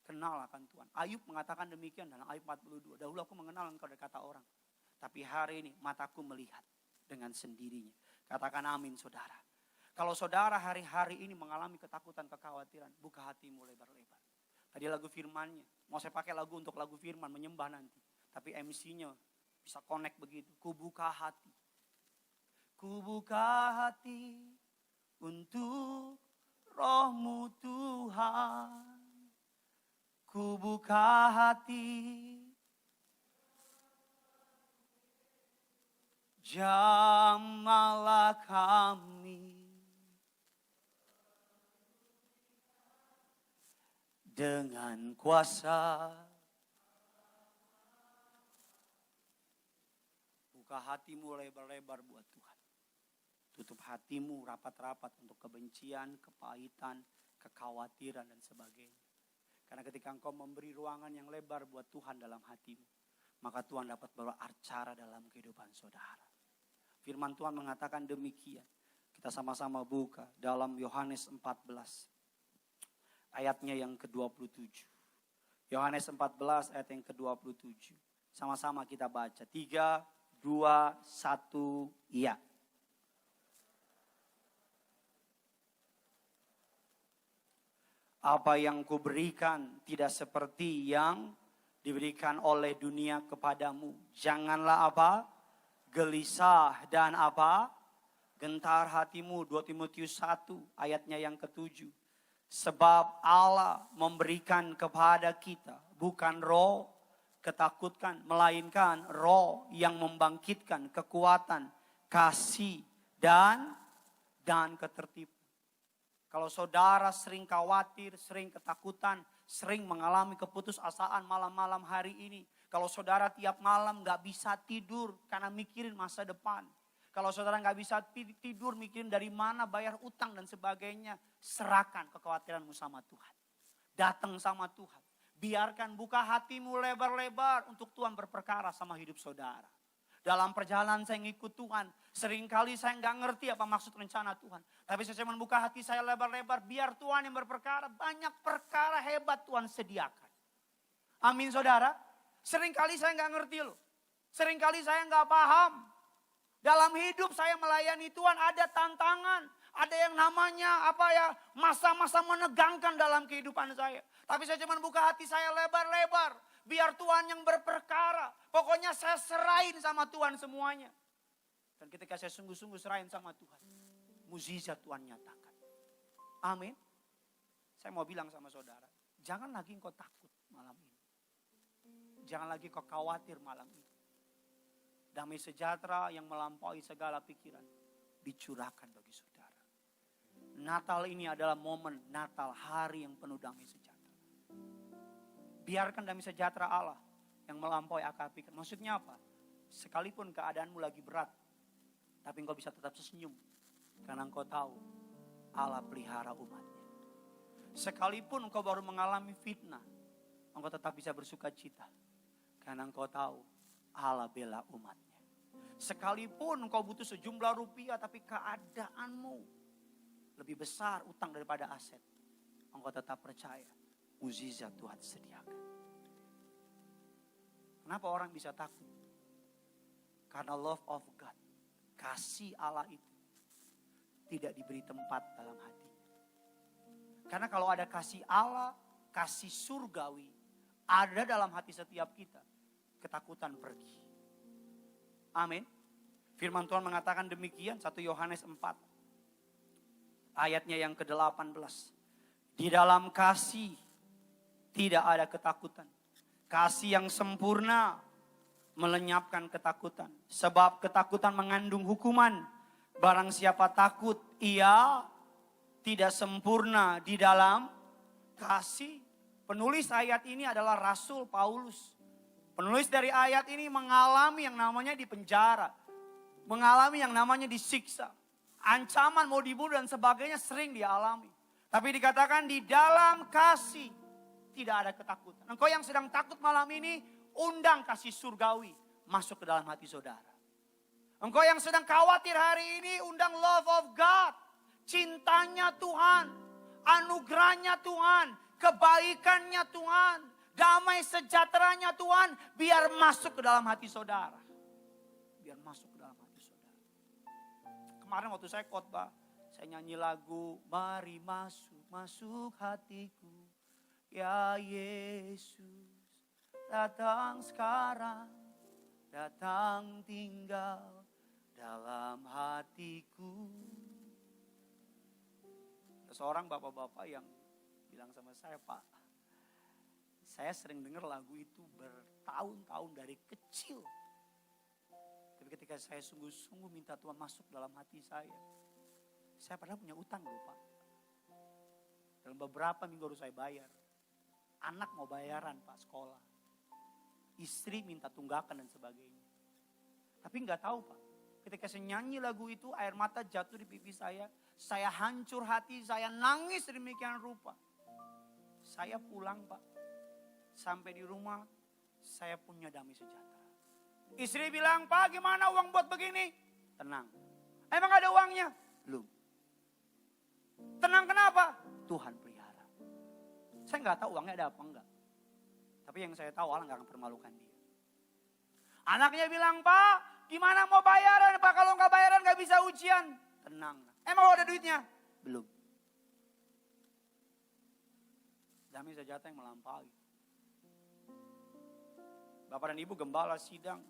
kenal akan Tuhan. Ayub mengatakan demikian dalam Ayub 42. Dahulu aku mengenal engkau dari kata orang. Tapi hari ini mataku melihat dengan sendirinya. Katakan amin saudara. Kalau saudara hari-hari ini mengalami ketakutan, kekhawatiran, buka hatimu lebar-lebar. Tadi lagu firmannya. Mau saya pakai lagu untuk lagu firman, menyembah nanti. Tapi MC-nya bisa connect begitu. Ku buka hati. Ku buka hati untuk roh-Mu Tuhan. Ku buka hati, jamahlah kami dengan kuasa. Buka hatimu lebar-lebar buat Tuhan. Tutup hatimu rapat-rapat untuk kebencian, kepahitan, kekhawatiran dan sebagainya. Karena ketika engkau memberi ruangan yang lebar buat Tuhan dalam hatimu, maka Tuhan dapat beracara dalam kehidupan saudara. Firman Tuhan mengatakan demikian. Kita sama-sama buka dalam Yohanes 14. Ayatnya yang ke-27. Yohanes 14 ayat yang ke-27. Sama-sama kita baca. 3, 2, 1, iya. Apa yang kuberikan tidak seperti yang diberikan oleh dunia kepadamu. Janganlah apa? Gelisah dan apa? Gentar hatimu. 2 Timotius 1 ayatnya yang ke-7. Sebab Allah memberikan kepada kita bukan roh ketakutkan, melainkan roh yang membangkitkan kekuatan, kasih dan ketertiban. Kalau saudara sering khawatir, sering ketakutan, sering mengalami keputusasaan malam-malam hari ini. Kalau saudara tiap malam gak bisa tidur karena mikirin masa depan. Kalau saudara nggak bisa tidur mikirin dari mana bayar utang dan sebagainya, serahkan kekhawatiranmu sama Tuhan. Datang sama Tuhan. Biarkan buka hatimu lebar-lebar untuk Tuhan berperkara sama hidup saudara. Dalam perjalanan saya ngikut Tuhan, seringkali saya nggak ngerti apa maksud rencana Tuhan. Tapi saya cuma buka hati saya lebar-lebar, biar Tuhan yang berperkara. Banyak perkara hebat Tuhan sediakan. Amin saudara. Seringkali saya nggak ngerti loh. Seringkali saya nggak paham. Dalam hidup saya melayani Tuhan ada tantangan. Ada yang namanya masa-masa menegangkan dalam kehidupan saya. Tapi saya cuma buka hati saya lebar-lebar. Biar Tuhan yang berperkara. Pokoknya saya serahin sama Tuhan semuanya. Dan ketika saya sungguh-sungguh serahin sama Tuhan, mukjizat Tuhan nyatakan. Amin. Saya mau bilang sama saudara, jangan lagi engkau takut malam ini. Jangan lagi kau khawatir malam ini. Damai sejahtera yang melampaui segala pikiran dicurahkan bagi saudara. Natal ini adalah momen Natal, hari yang penuh damai sejahtera. Biarkan damai sejahtera Allah yang melampaui akal pikiran. Maksudnya apa? Sekalipun keadaanmu lagi berat, tapi engkau bisa tetap senyum. Karena engkau tahu Allah pelihara umatnya. Sekalipun engkau baru mengalami fitnah, engkau tetap bisa bersuka cita. Karena engkau tahu Allah bela umatnya. Sekalipun engkau butuh sejumlah rupiah, tapi keadaanmu lebih besar utang daripada aset, engkau tetap percaya mukjizat Tuhan sediakan. Kenapa orang bisa takut? Karena love of God, kasih Allah itu tidak diberi tempat dalam hatinya. Karena kalau ada kasih Allah, kasih surgawi ada dalam hati setiap kita, ketakutan pergi. Amin. Firman Tuhan mengatakan demikian, 1 Yohanes 4. Ayatnya yang ke-18. Di dalam kasih tidak ada ketakutan. Kasih yang sempurna melenyapkan ketakutan. Sebab ketakutan mengandung hukuman. Barang siapa takut, ia tidak sempurna di dalam kasih. Penulis ayat ini adalah Rasul Paulus. Penulis dari ayat ini mengalami yang namanya dipenjara. Mengalami yang namanya disiksa. Ancaman mau dibunuh dan sebagainya sering dialami. Tapi dikatakan di dalam kasih tidak ada ketakutan. Engkau yang sedang takut malam ini, undang kasih surgawi masuk ke dalam hati saudara. Engkau yang sedang khawatir hari ini, undang love of God. Cintanya Tuhan, anugerahnya Tuhan, kebaikannya Tuhan, damai sejahteranya Tuhan, biar masuk ke dalam hati saudara. Biar masuk ke dalam hati saudara. Kemarin waktu saya khotbah, saya nyanyi lagu, mari masuk, masuk hatiku. Ya Yesus, datang sekarang, datang tinggal dalam hatiku. Ada seorang bapak-bapak yang bilang sama saya, Pak, saya sering dengar lagu itu bertahun-tahun dari kecil. Tapi ketika saya sungguh-sungguh minta Tuhan masuk dalam hati saya padahal punya utang loh Pak. Dalam beberapa minggu harus saya bayar. Anak mau bayaran Pak sekolah. Istri minta tunggakan dan sebagainya. Tapi nggak tahu Pak. Ketika saya nyanyi lagu itu, air mata jatuh di pipi saya hancur hati, saya nangis demikian rupa. Saya pulang Pak. Sampai di rumah, saya punya damai sejahtera. Istri bilang, Pak gimana uang buat begini? Tenang. Emang ada uangnya? Belum. Tenang kenapa? Tuhan pelihara. Saya nggak tahu uangnya ada apa enggak. Tapi yang saya tahu Allah nggak akan permalukan dia. Anaknya bilang, Pak gimana mau bayaran? Pak kalau nggak bayaran nggak bisa ujian. Tenang. Emang ada duitnya? Belum. Damai sejahtera yang melampaui. Bapak dan Ibu gembala sidang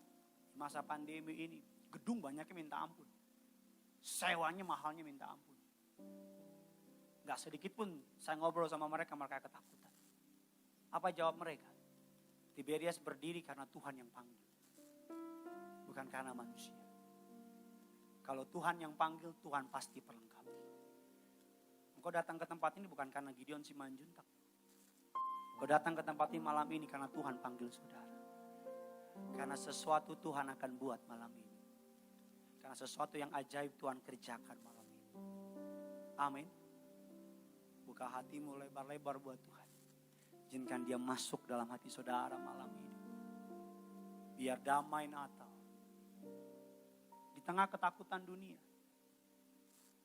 masa pandemi ini. Gedung banyaknya minta ampun. Sewanya mahalnya minta ampun. Gak sedikit pun saya ngobrol sama mereka ketakutan. Apa jawab mereka? Tiberias berdiri karena Tuhan yang panggil. Bukan karena manusia. Kalau Tuhan yang panggil, Tuhan pasti perlengkapi. Engkau datang ke tempat ini bukan karena Gideon Simanjuntak. Engkau datang ke tempat ini malam ini karena Tuhan panggil saudara. Karena sesuatu Tuhan akan buat malam ini. Karena sesuatu yang ajaib Tuhan kerjakan malam ini. Amin. Buka hatimu lebar-lebar buat Tuhan. Izinkan dia masuk dalam hati saudara malam ini. Biar damai Natal. Di tengah ketakutan dunia.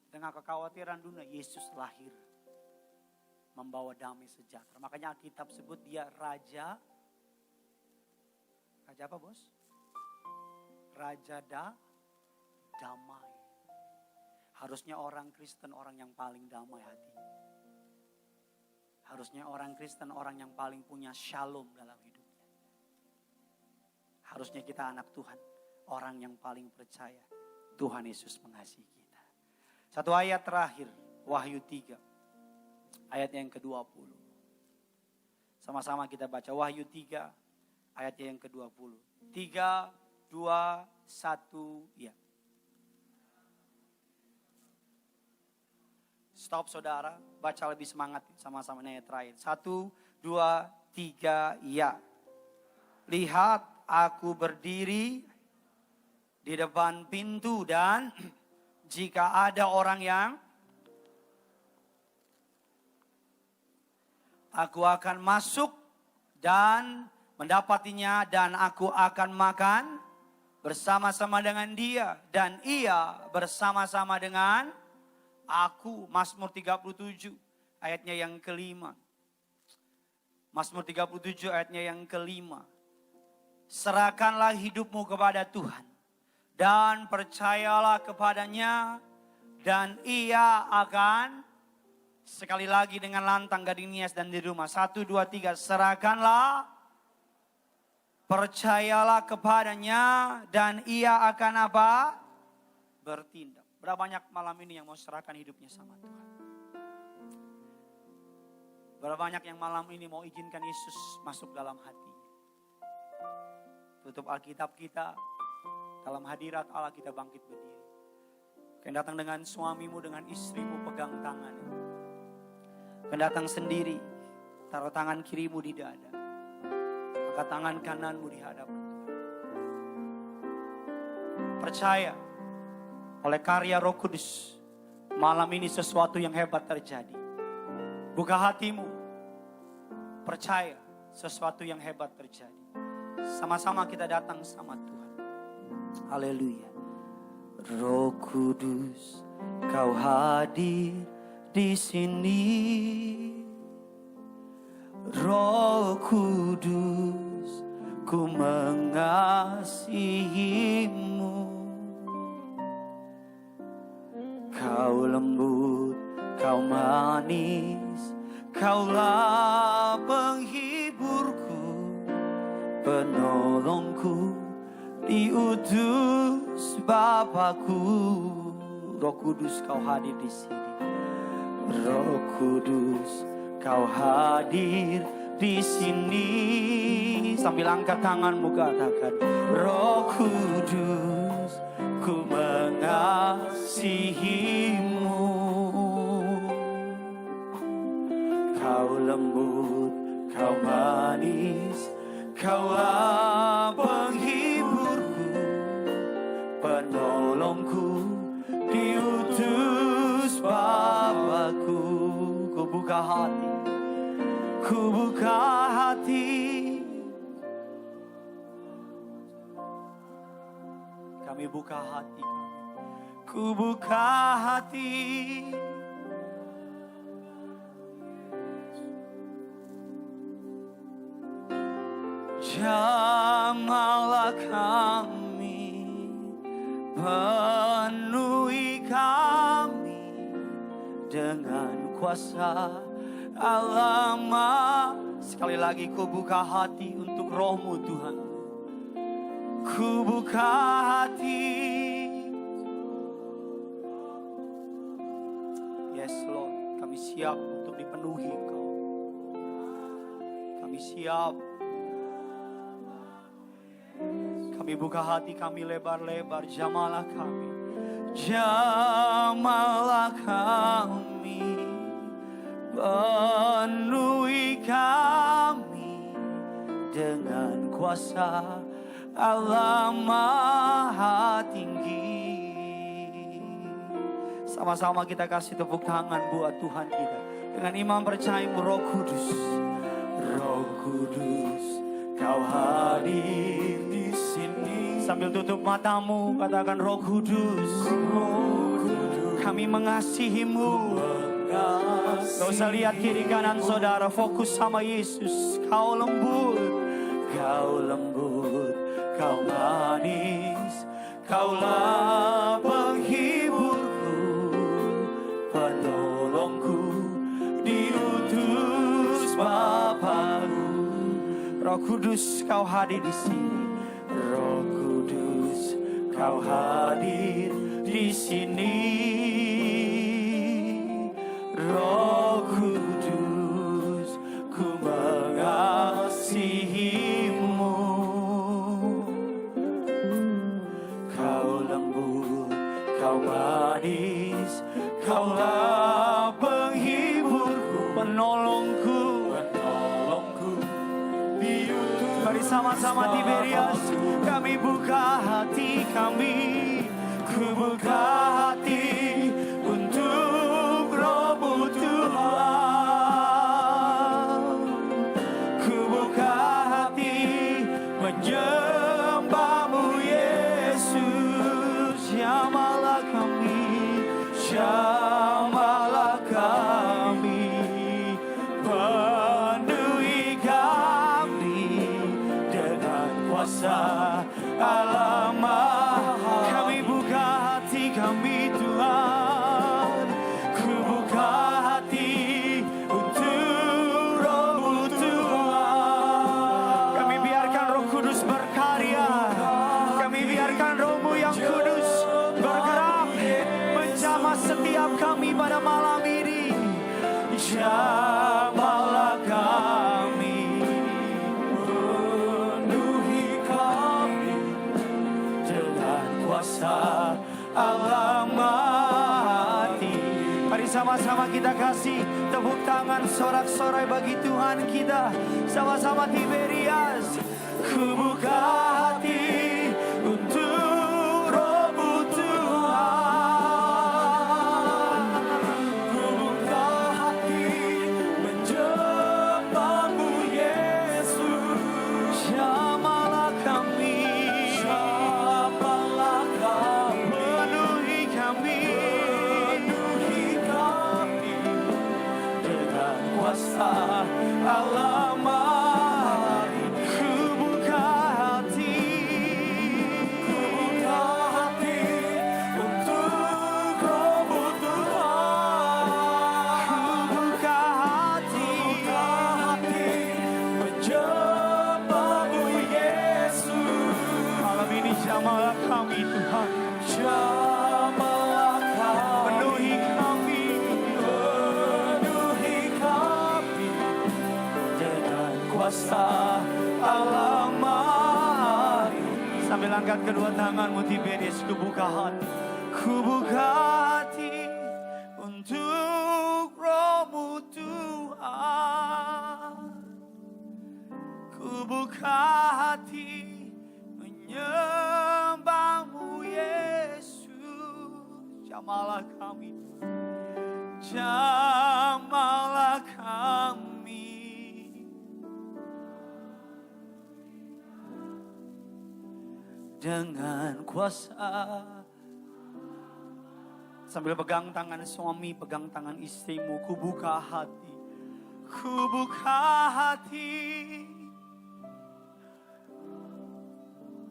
Di tengah kekhawatiran dunia, Yesus lahir. Membawa damai sejahtera. Makanya Alkitab sebut dia Raja. Raja apa bos? Raja damai. Harusnya orang Kristen orang yang paling damai hatinya. Harusnya orang Kristen orang yang paling punya shalom dalam hidupnya. Harusnya kita anak Tuhan, orang yang paling percaya Tuhan Yesus mengasihi kita. Satu ayat terakhir, Wahyu 3, ayat yang ke-20. Sama-sama kita baca Wahyu 3, ayat yang ke-20. 3, 2, 1, ya. Stop saudara, baca lebih semangat sama-sama ayat terakhir. 1, 2, 3, ya. Lihat aku berdiri di depan pintu dan jika ada orang yang aku akan masuk dan mendapatinya dan aku akan makan bersama-sama dengan dia dan ia bersama-sama dengan aku. Mazmur 37 ayatnya yang kelima. Mazmur 37 ayatnya yang kelima. Serahkanlah hidupmu kepada Tuhan dan percayalah kepadanya dan ia akan, sekali lagi dengan lantang gading Nias dan di rumah. 1, 2, 3. Serahkanlah, percayalah kepadanya dan ia akan apa? Bertindak. Berapa banyak malam ini yang mau serahkan hidupnya sama Tuhan? Berapa banyak yang malam ini mau izinkan Yesus masuk dalam hati? Tutup Alkitab kita, dalam hadirat Allah kita bangkit berdiri. Kau datang dengan suamimu, dengan istrimu, pegang tangannya. Kau datang sendiri, taruh tangan kirimu di dada. Angkat tangan kananmu di hadapan Tuhan. Percaya, oleh karya Roh Kudus, malam ini sesuatu yang hebat terjadi. Buka hatimu, percaya sesuatu yang hebat terjadi. Sama-sama kita datang sama Tuhan. Haleluya. Roh Kudus, Kau hadir di sini. Roh Kudus, ku mengasihimu. Kau lembut, Kau manis, Kaulah penghiburku, penolongku, diutus Bapakku. Roh Kudus, Kau hadir di sini. Roh Kudus, Kau hadir di sini. Sambil angkat tanganmu katakan, Roh Kudus, ku mengasihimu. Kau lembut, Kau manis, Kaulah penghiburku, penolongku, diutus Bapakku. Ku buka hati, ku buka hati. Kami buka hati, ku buka hati. Jamahlah kami, penuhi kami dengan kuasa Allah. Sekali lagi ku buka hati untuk Roh-Mu Tuhan. Ku buka hati. Yes Lord, kami siap untuk dipenuhi Engkau. Kami siap. Kami buka hati kami lebar-lebar. Jamahlah kami, jamahlah kami, penuhi kami dengan kuasa Allah Maha Tinggi. Sama-sama kita kasih tepuk tangan buat Tuhan kita. Dengan iman percayamu Roh Kudus. Roh Kudus, Kau hadir di sini. Sambil tutup matamu katakan Roh Kudus. Roh Kudus, kami mengasihimu. Gak usah lihat kiri kanan saudara, fokus sama Yesus. Kau lembut, Kau lembut, Kau manis, Kaulah penghiburku, penolongku, diutus Bapa-Ku. Roh Kudus, Kau hadir di sini. Roh Kudus, Kau hadir di sini. Roh Kudus, ku mengasihimu. Kau lembut, Kau manis, Kaulah penghiburku, penolongku, diutus. Mari sama-sama Tiberias, kami buka hati kami, ku buka hati untuk Roh-Mu Tuhan. Ku buka hati menyembah-Mu Yesus. Jamahlah kami, jamahlah kami, penuhi kami dengan kuasa Allah. Kami buka hati kami Tuhan, ku buka hati untuk Roh-Mu Tuhan. Kami biarkan Roh Kudus berkarya, kami biarkan Roh-Mu yang kudus bergerak menjamah setiap kami pada malam ini. Jamahlah kami, penuhi kami dengan kuasa Almighty. Mari sama-sama kita kasih tepuk tangan sorak-sorai bagi Tuhan kita. Sama-sama Tiberias, ku buka hati untuk Roh-Mu Tuhan. Ku buka hati menyembah-Mu Yesus. Jamahlah kami, jamahlah kami, penuhi kami, dengan kuasa Allah. Ku buka hati, ku buka hati untuk Roh-Mu Tuhan. Ku buka hati menyembah-Mu Yesus. Malam ini jamahlah kami Tuhan, jamahlah kami, penuhi kami, dengan kuasa Allah. Sambil angkat kedua tanganmu Tiberias, ku buka hati, ku buka hati untuk Roh-Mu Tuhan. Ku buka hati menyembah-Mu Yesus. Jamahlah kami, jamahlah kami, dengan kuasa. Sambil pegang tangan suami, pegang tangan istrimu, ku buka hati, ku buka hati.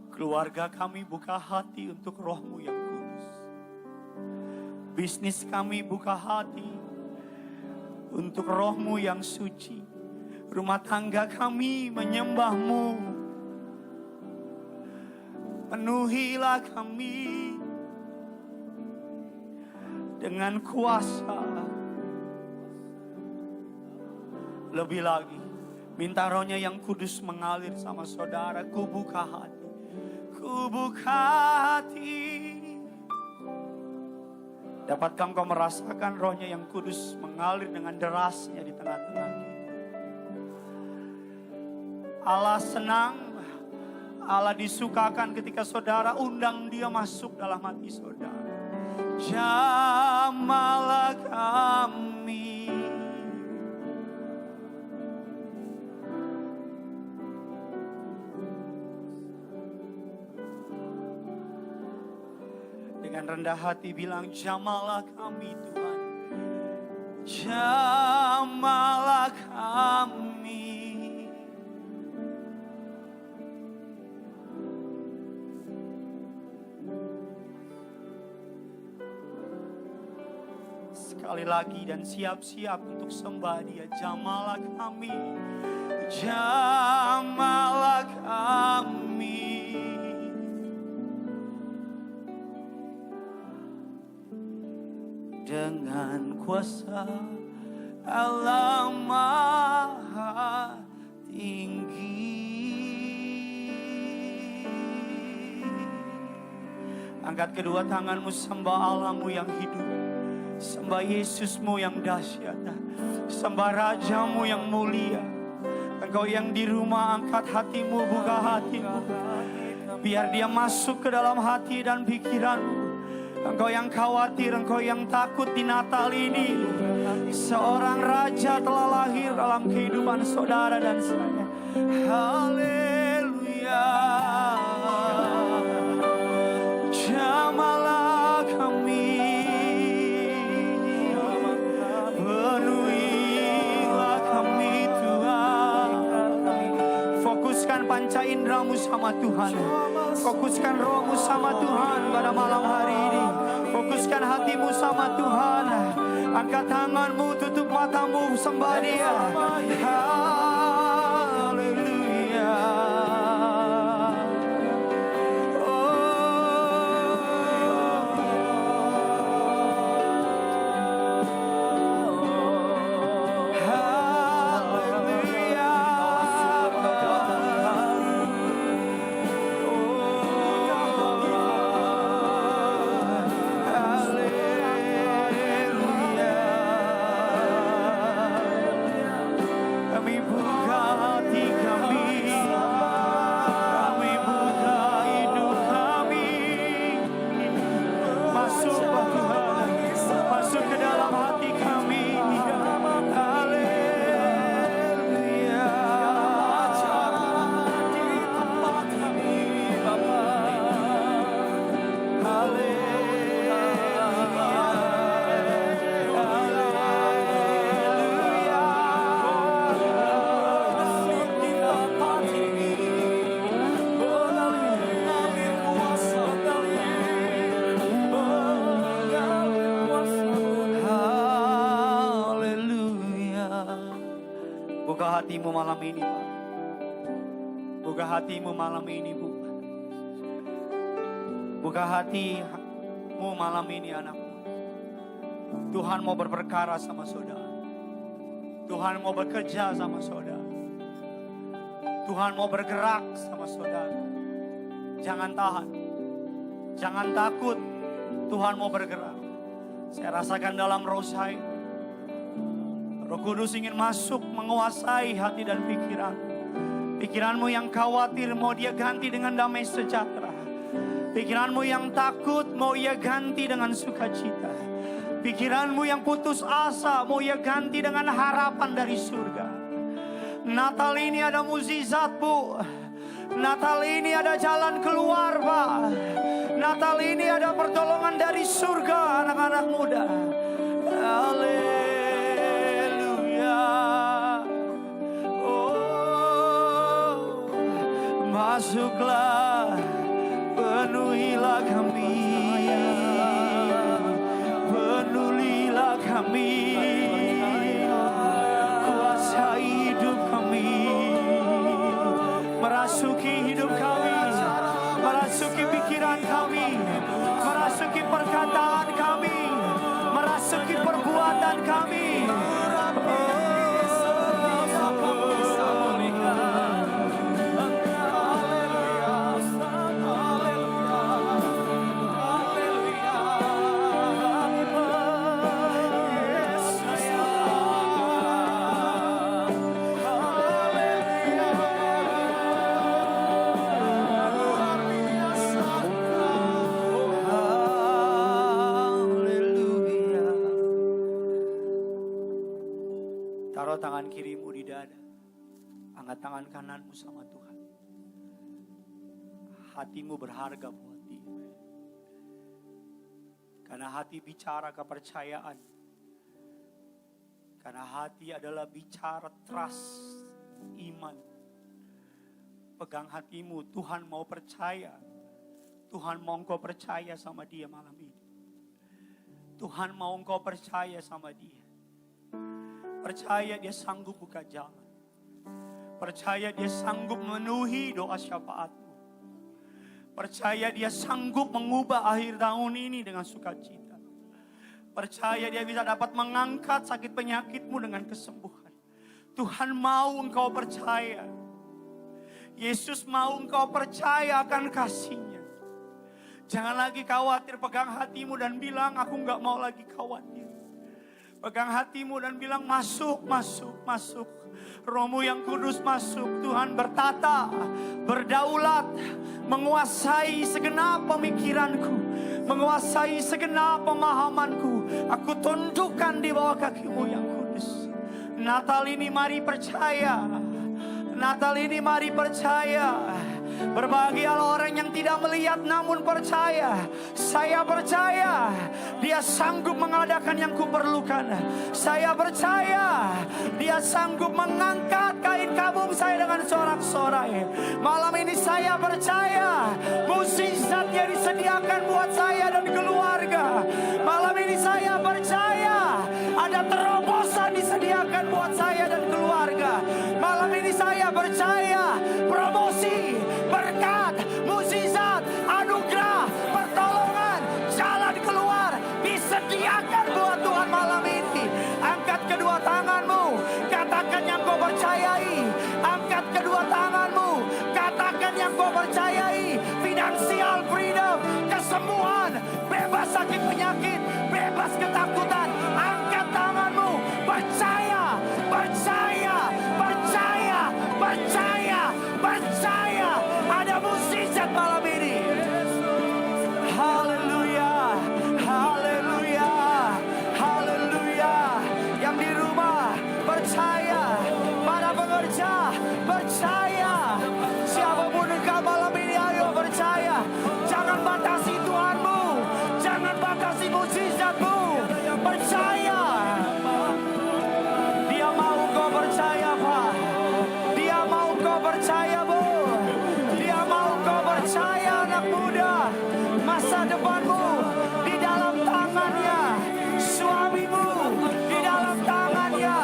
Keluarga kami buka hati untuk Roh-Mu yang kudus. Bisnis kami buka hati untuk Roh-Mu yang suci. Rumah tangga kami menyembah-Mu. Penuhilah kami dengan kuasa. Lebih lagi, minta Roh-Nya yang kudus mengalir sama saudara. Ku buka hati, ku buka hati. Dapatkah engkau merasakan Roh-Nya yang kudus mengalir dengan derasnya di tengah-tengah kita? Allah senang, Allah disukakan ketika saudara undang Dia masuk dalam hati saudara. Jamahlah kami. Dengan rendah hati bilang, jamahlah kami Tuhan. Jamahlah kami. Sekali lagi dan siap-siap untuk sembah Dia. Jamahlah kami, jamahlah kami. Dengan kuasa Allah Maha Tinggi. Angkat kedua tanganmu, sembah Allahmu yang hidup. Sembah Yesusmu yang dahsyat. Sembah Rajamu yang mulia. Engkau yang di rumah, angkat hatimu, buka hatimu. Biar Dia masuk ke dalam hati dan pikiranmu. Engkau yang khawatir, engkau yang takut di Natal ini. Seorang Raja telah lahir dalam kehidupan saudara dan saya. Haleluya. Jamahlah kami. Penuhilah kami Tuhan. Fokuskan panca indramu sama Tuhan. Fokuskan rohmu sama Tuhan pada malam hari ini. Fokuskan hatimu sama Tuhan. Angkat tanganmu, tutup matamu, sembah Dia. Haleluya. Buka hatimu malam ini, Pak. Buka hatimu malam ini, Bu. Buka hatimu malam ini, anakku. Tuhan mau berperkara sama saudara. Tuhan mau bekerja sama saudara. Tuhan mau bergerak sama saudara. Jangan tahan. Jangan takut. Tuhan mau bergerak. Saya rasakan dalam roh saya. Roh Kudus ingin masuk menguasai hati dan pikiran. Pikiranmu yang khawatir mau Dia ganti dengan damai sejahtera. Pikiranmu yang takut mau Ia ganti dengan sukacita. Pikiranmu yang putus asa mau Ia ganti dengan harapan dari surga. Natal ini ada mukjizat, Bu. Natal ini ada jalan keluar, Pak. Natal ini ada pertolongan dari surga, anak-anak muda. Haleluya. Masuklah, penuhilah kami, penuhilah kami, kuasai hidup kami, merasuki hidup kami, merasuki pikiran kami, merasuki perkataan kami, merasuki perbuatan kami. taruh tangan kirimu di dada. Angkat tangan kananmu sama Tuhan. Hatimu berharga buat Dia. Karena hati bicara kepercayaan. Karena hati adalah bicara trust, iman. Pegang hatimu, Tuhan mau percaya. Tuhan mau engkau percaya sama Dia malam ini. Tuhan mau engkau percaya sama Dia. Percaya Dia sanggup buka jalan. Percaya Dia sanggup memenuhi doa syafaatmu. Percaya Dia sanggup mengubah akhir tahun ini dengan sukacita. Percaya Dia bisa dapat mengangkat sakit penyakitmu dengan kesembuhan. Tuhan mau engkau percaya. Yesus mau engkau percaya akan kasih-Nya. Jangan lagi khawatir, pegang hatimu dan bilang, aku gak mau lagi khawatir. Pegang hatimu dan bilang, masuk, masuk, masuk. Rohmu yang kudus masuk. Tuhan bertata, berdaulat, menguasai segenap pemikiranku, menguasai segenap pemahamanku. Aku tundukkan di bawah kakimu yang kudus. Natal ini mari percaya. Natal ini mari percaya. Berbahagialah orang yang tidak melihat namun percaya. Saya percaya Dia sanggup mengadakan yang kuperlukan. Saya percaya Dia sanggup mengangkat kain kabung saya dengan sorak-sorai. Malam ini saya percaya mukjizatnya disediakan buat saya dan keluarga. Malam ini saya percaya ada terobosan disediakan buat saya dan keluarga. Malam ini saya percaya promosi, berkat, mukjizat, anugerah, pertolongan, jalan keluar disediakan buat Tuhan malam ini. Angkat kedua tanganmu, katakan yang kau percayai. Angkat kedua tanganmu, katakan yang kau percayai. Financial freedom, kesembuhan, bebas sakit penyakit, bebas ketakutan. Angkat tanganmu, percaya, percaya, percaya, percaya, percaya. Ada mukjizat malam ini. Haleluya, haleluya, haleluya. Yang di rumah percaya, para pekerja percaya. Siapapun engkau malam ini, ayo percaya. Jangan batasi Tuhanmu, jangan batasi mukjizatmu. Percaya. Dia mau kau percaya, Pak. Dia mau kau percaya, Bu. Dia mau kau percaya, anak muda. Masa depanmu di dalam tangannya. Suamimu di dalam tangannya.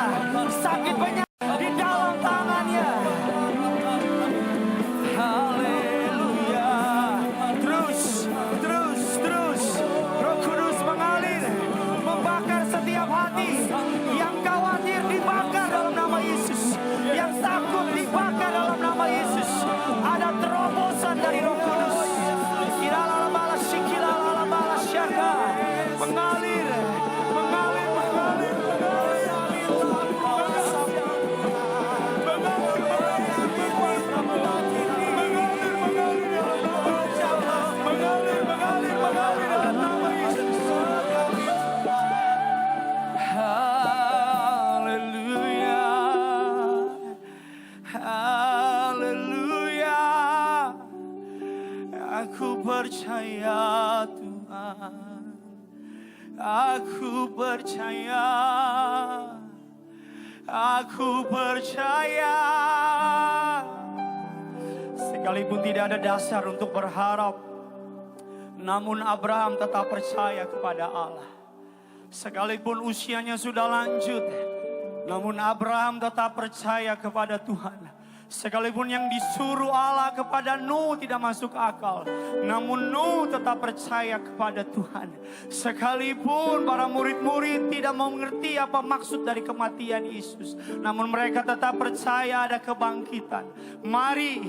Sakit penyakit di dalam tangannya. Haleluya. Terus, terus, terus. Roh Kudus mengalir, membakar setiap hati. Yang khawatir dibakar dalam nama Yesus. Yang takut dibakar dalam nama Yesus. Ada terobosan dari Roh Kudus. Mengalir, mengalir, mengalir, mengalir dalam nama Yesus. Haleluya, haleluya. Aku percaya Tuhan. Aku percaya, aku percaya. Sekalipun tidak ada dasar untuk berharap, namun Abraham tetap percaya kepada Allah. Sekalipun usianya sudah lanjut, namun Abraham tetap percaya kepada Tuhan. Sekalipun yang disuruh Allah kepada Nuh tidak masuk akal, namun Nuh tetap percaya kepada Tuhan. Sekalipun para murid-murid tidak mengerti apa maksud dari kematian Yesus, namun mereka tetap percaya ada kebangkitan. Mari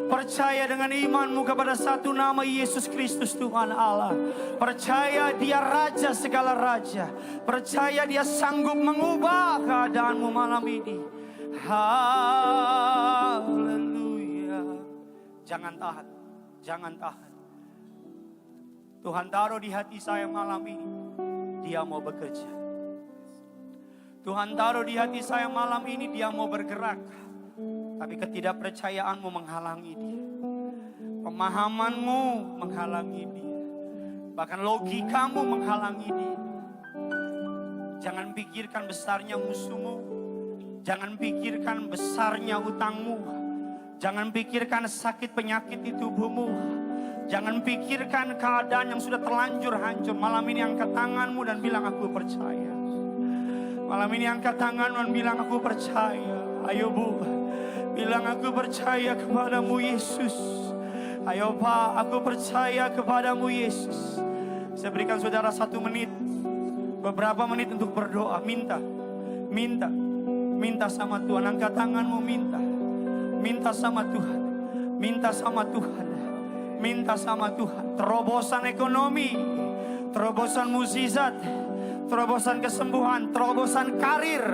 percaya dengan imanmu kepada satu nama Yesus Kristus Tuhan Allah. Percaya Dia Raja segala raja. Percaya Dia sanggup mengubah keadaanmu malam ini. Haleluya. Jangan tahan, jangan tahan. Tuhan taruh di hati saya malam ini, Dia mau bekerja. Tuhan taruh di hati saya malam ini dia mau bergerak. Tapi ketidakpercayaanmu menghalangi dia. Pemahamanmu menghalangi dia. Bahkan logikamu menghalangi dia. Jangan pikirkan besarnya musuhmu. Jangan pikirkan besarnya utangmu. Jangan pikirkan sakit penyakit di tubuhmu. Jangan pikirkan keadaan yang sudah terlanjur hancur. Malam ini angkat tanganmu dan bilang aku percaya. Malam ini angkat tanganmu dan bilang aku percaya. Ayo Bu, bilang aku percaya kepadamu Yesus. Ayo Pak, aku percaya kepadamu Yesus. Saya berikan saudara 1 menit, beberapa menit untuk berdoa. Minta sama Tuhan. Angkat tanganmu, minta sama Tuhan. Minta sama Tuhan. Minta sama Tuhan. Terobosan ekonomi, terobosan mukjizat, terobosan kesembuhan, terobosan karir.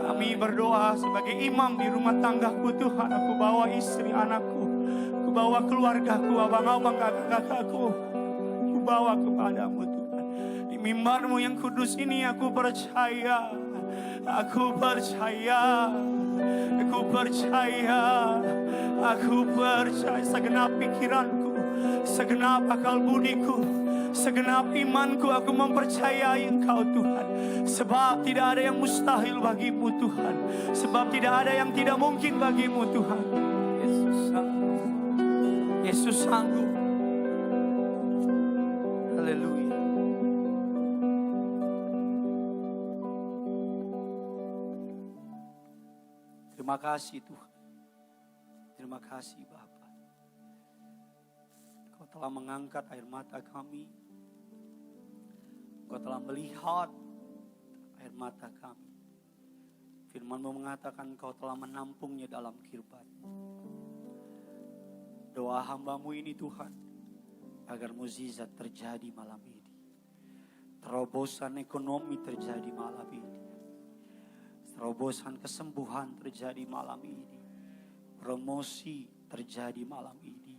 Kami berdoa sebagai imam di rumah tanggaku Tuhan. Aku bawa istri anakku, aku bawa keluargaku, abang-abang, kakak-kakakku. Aku bawa kepadamu Tuhan. Di mimbarmu yang kudus ini aku percaya. Aku percaya. Aku percaya. Aku percaya segenap pikiranku, segenap akal budiku, segenap imanku, aku mempercayai Engkau Tuhan. Sebab tidak ada yang mustahil bagimu Tuhan. Sebab tidak ada yang tidak mungkin bagimu Tuhan. Yesus sanggup. Yesus sanggup. Haleluya. Terima kasih Tuhan. Terima kasih Bapa. Kau telah mengangkat air mata kami. Kau telah melihat air mata kami. Firman-Mu mengatakan Kau telah menampungnya dalam kirbat-Mu. Doa hamba-Mu ini Tuhan, agar mukjizat terjadi malam ini. Terobosan ekonomi terjadi malam ini. Terobosan kesembuhan terjadi malam ini. Promosi terjadi malam ini.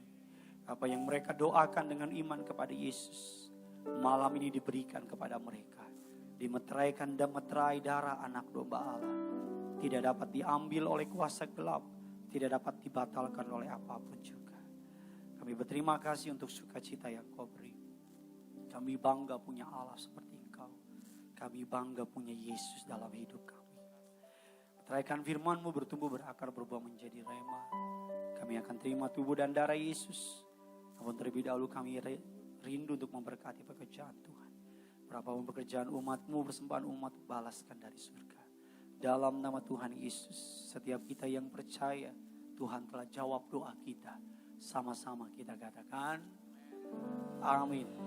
Apa yang mereka doakan dengan iman kepada Yesus, malam ini diberikan kepada mereka. Dimeteraikan dan meterai darah anak domba Allah. Tidak dapat diambil oleh kuasa gelap. Tidak dapat dibatalkan oleh apapun juga. Kami berterima kasih untuk sukacita yang Kau beri. Kami bangga punya Allah seperti Engkau. Kami bangga punya Yesus dalam hidup kami. Meteraikan firman-Mu bertumbuh berakar berbuah menjadi rema. Kami akan terima tubuh dan darah Yesus. Namun terlebih dahulu kami rindu untuk memberkati pekerjaan Tuhan. Berapapun pekerjaan umat-Mu, persembahan umat, balaskan dari surga. Dalam nama Tuhan Yesus, setiap kita yang percaya Tuhan telah jawab doa kita. Sama-sama kita katakan amin.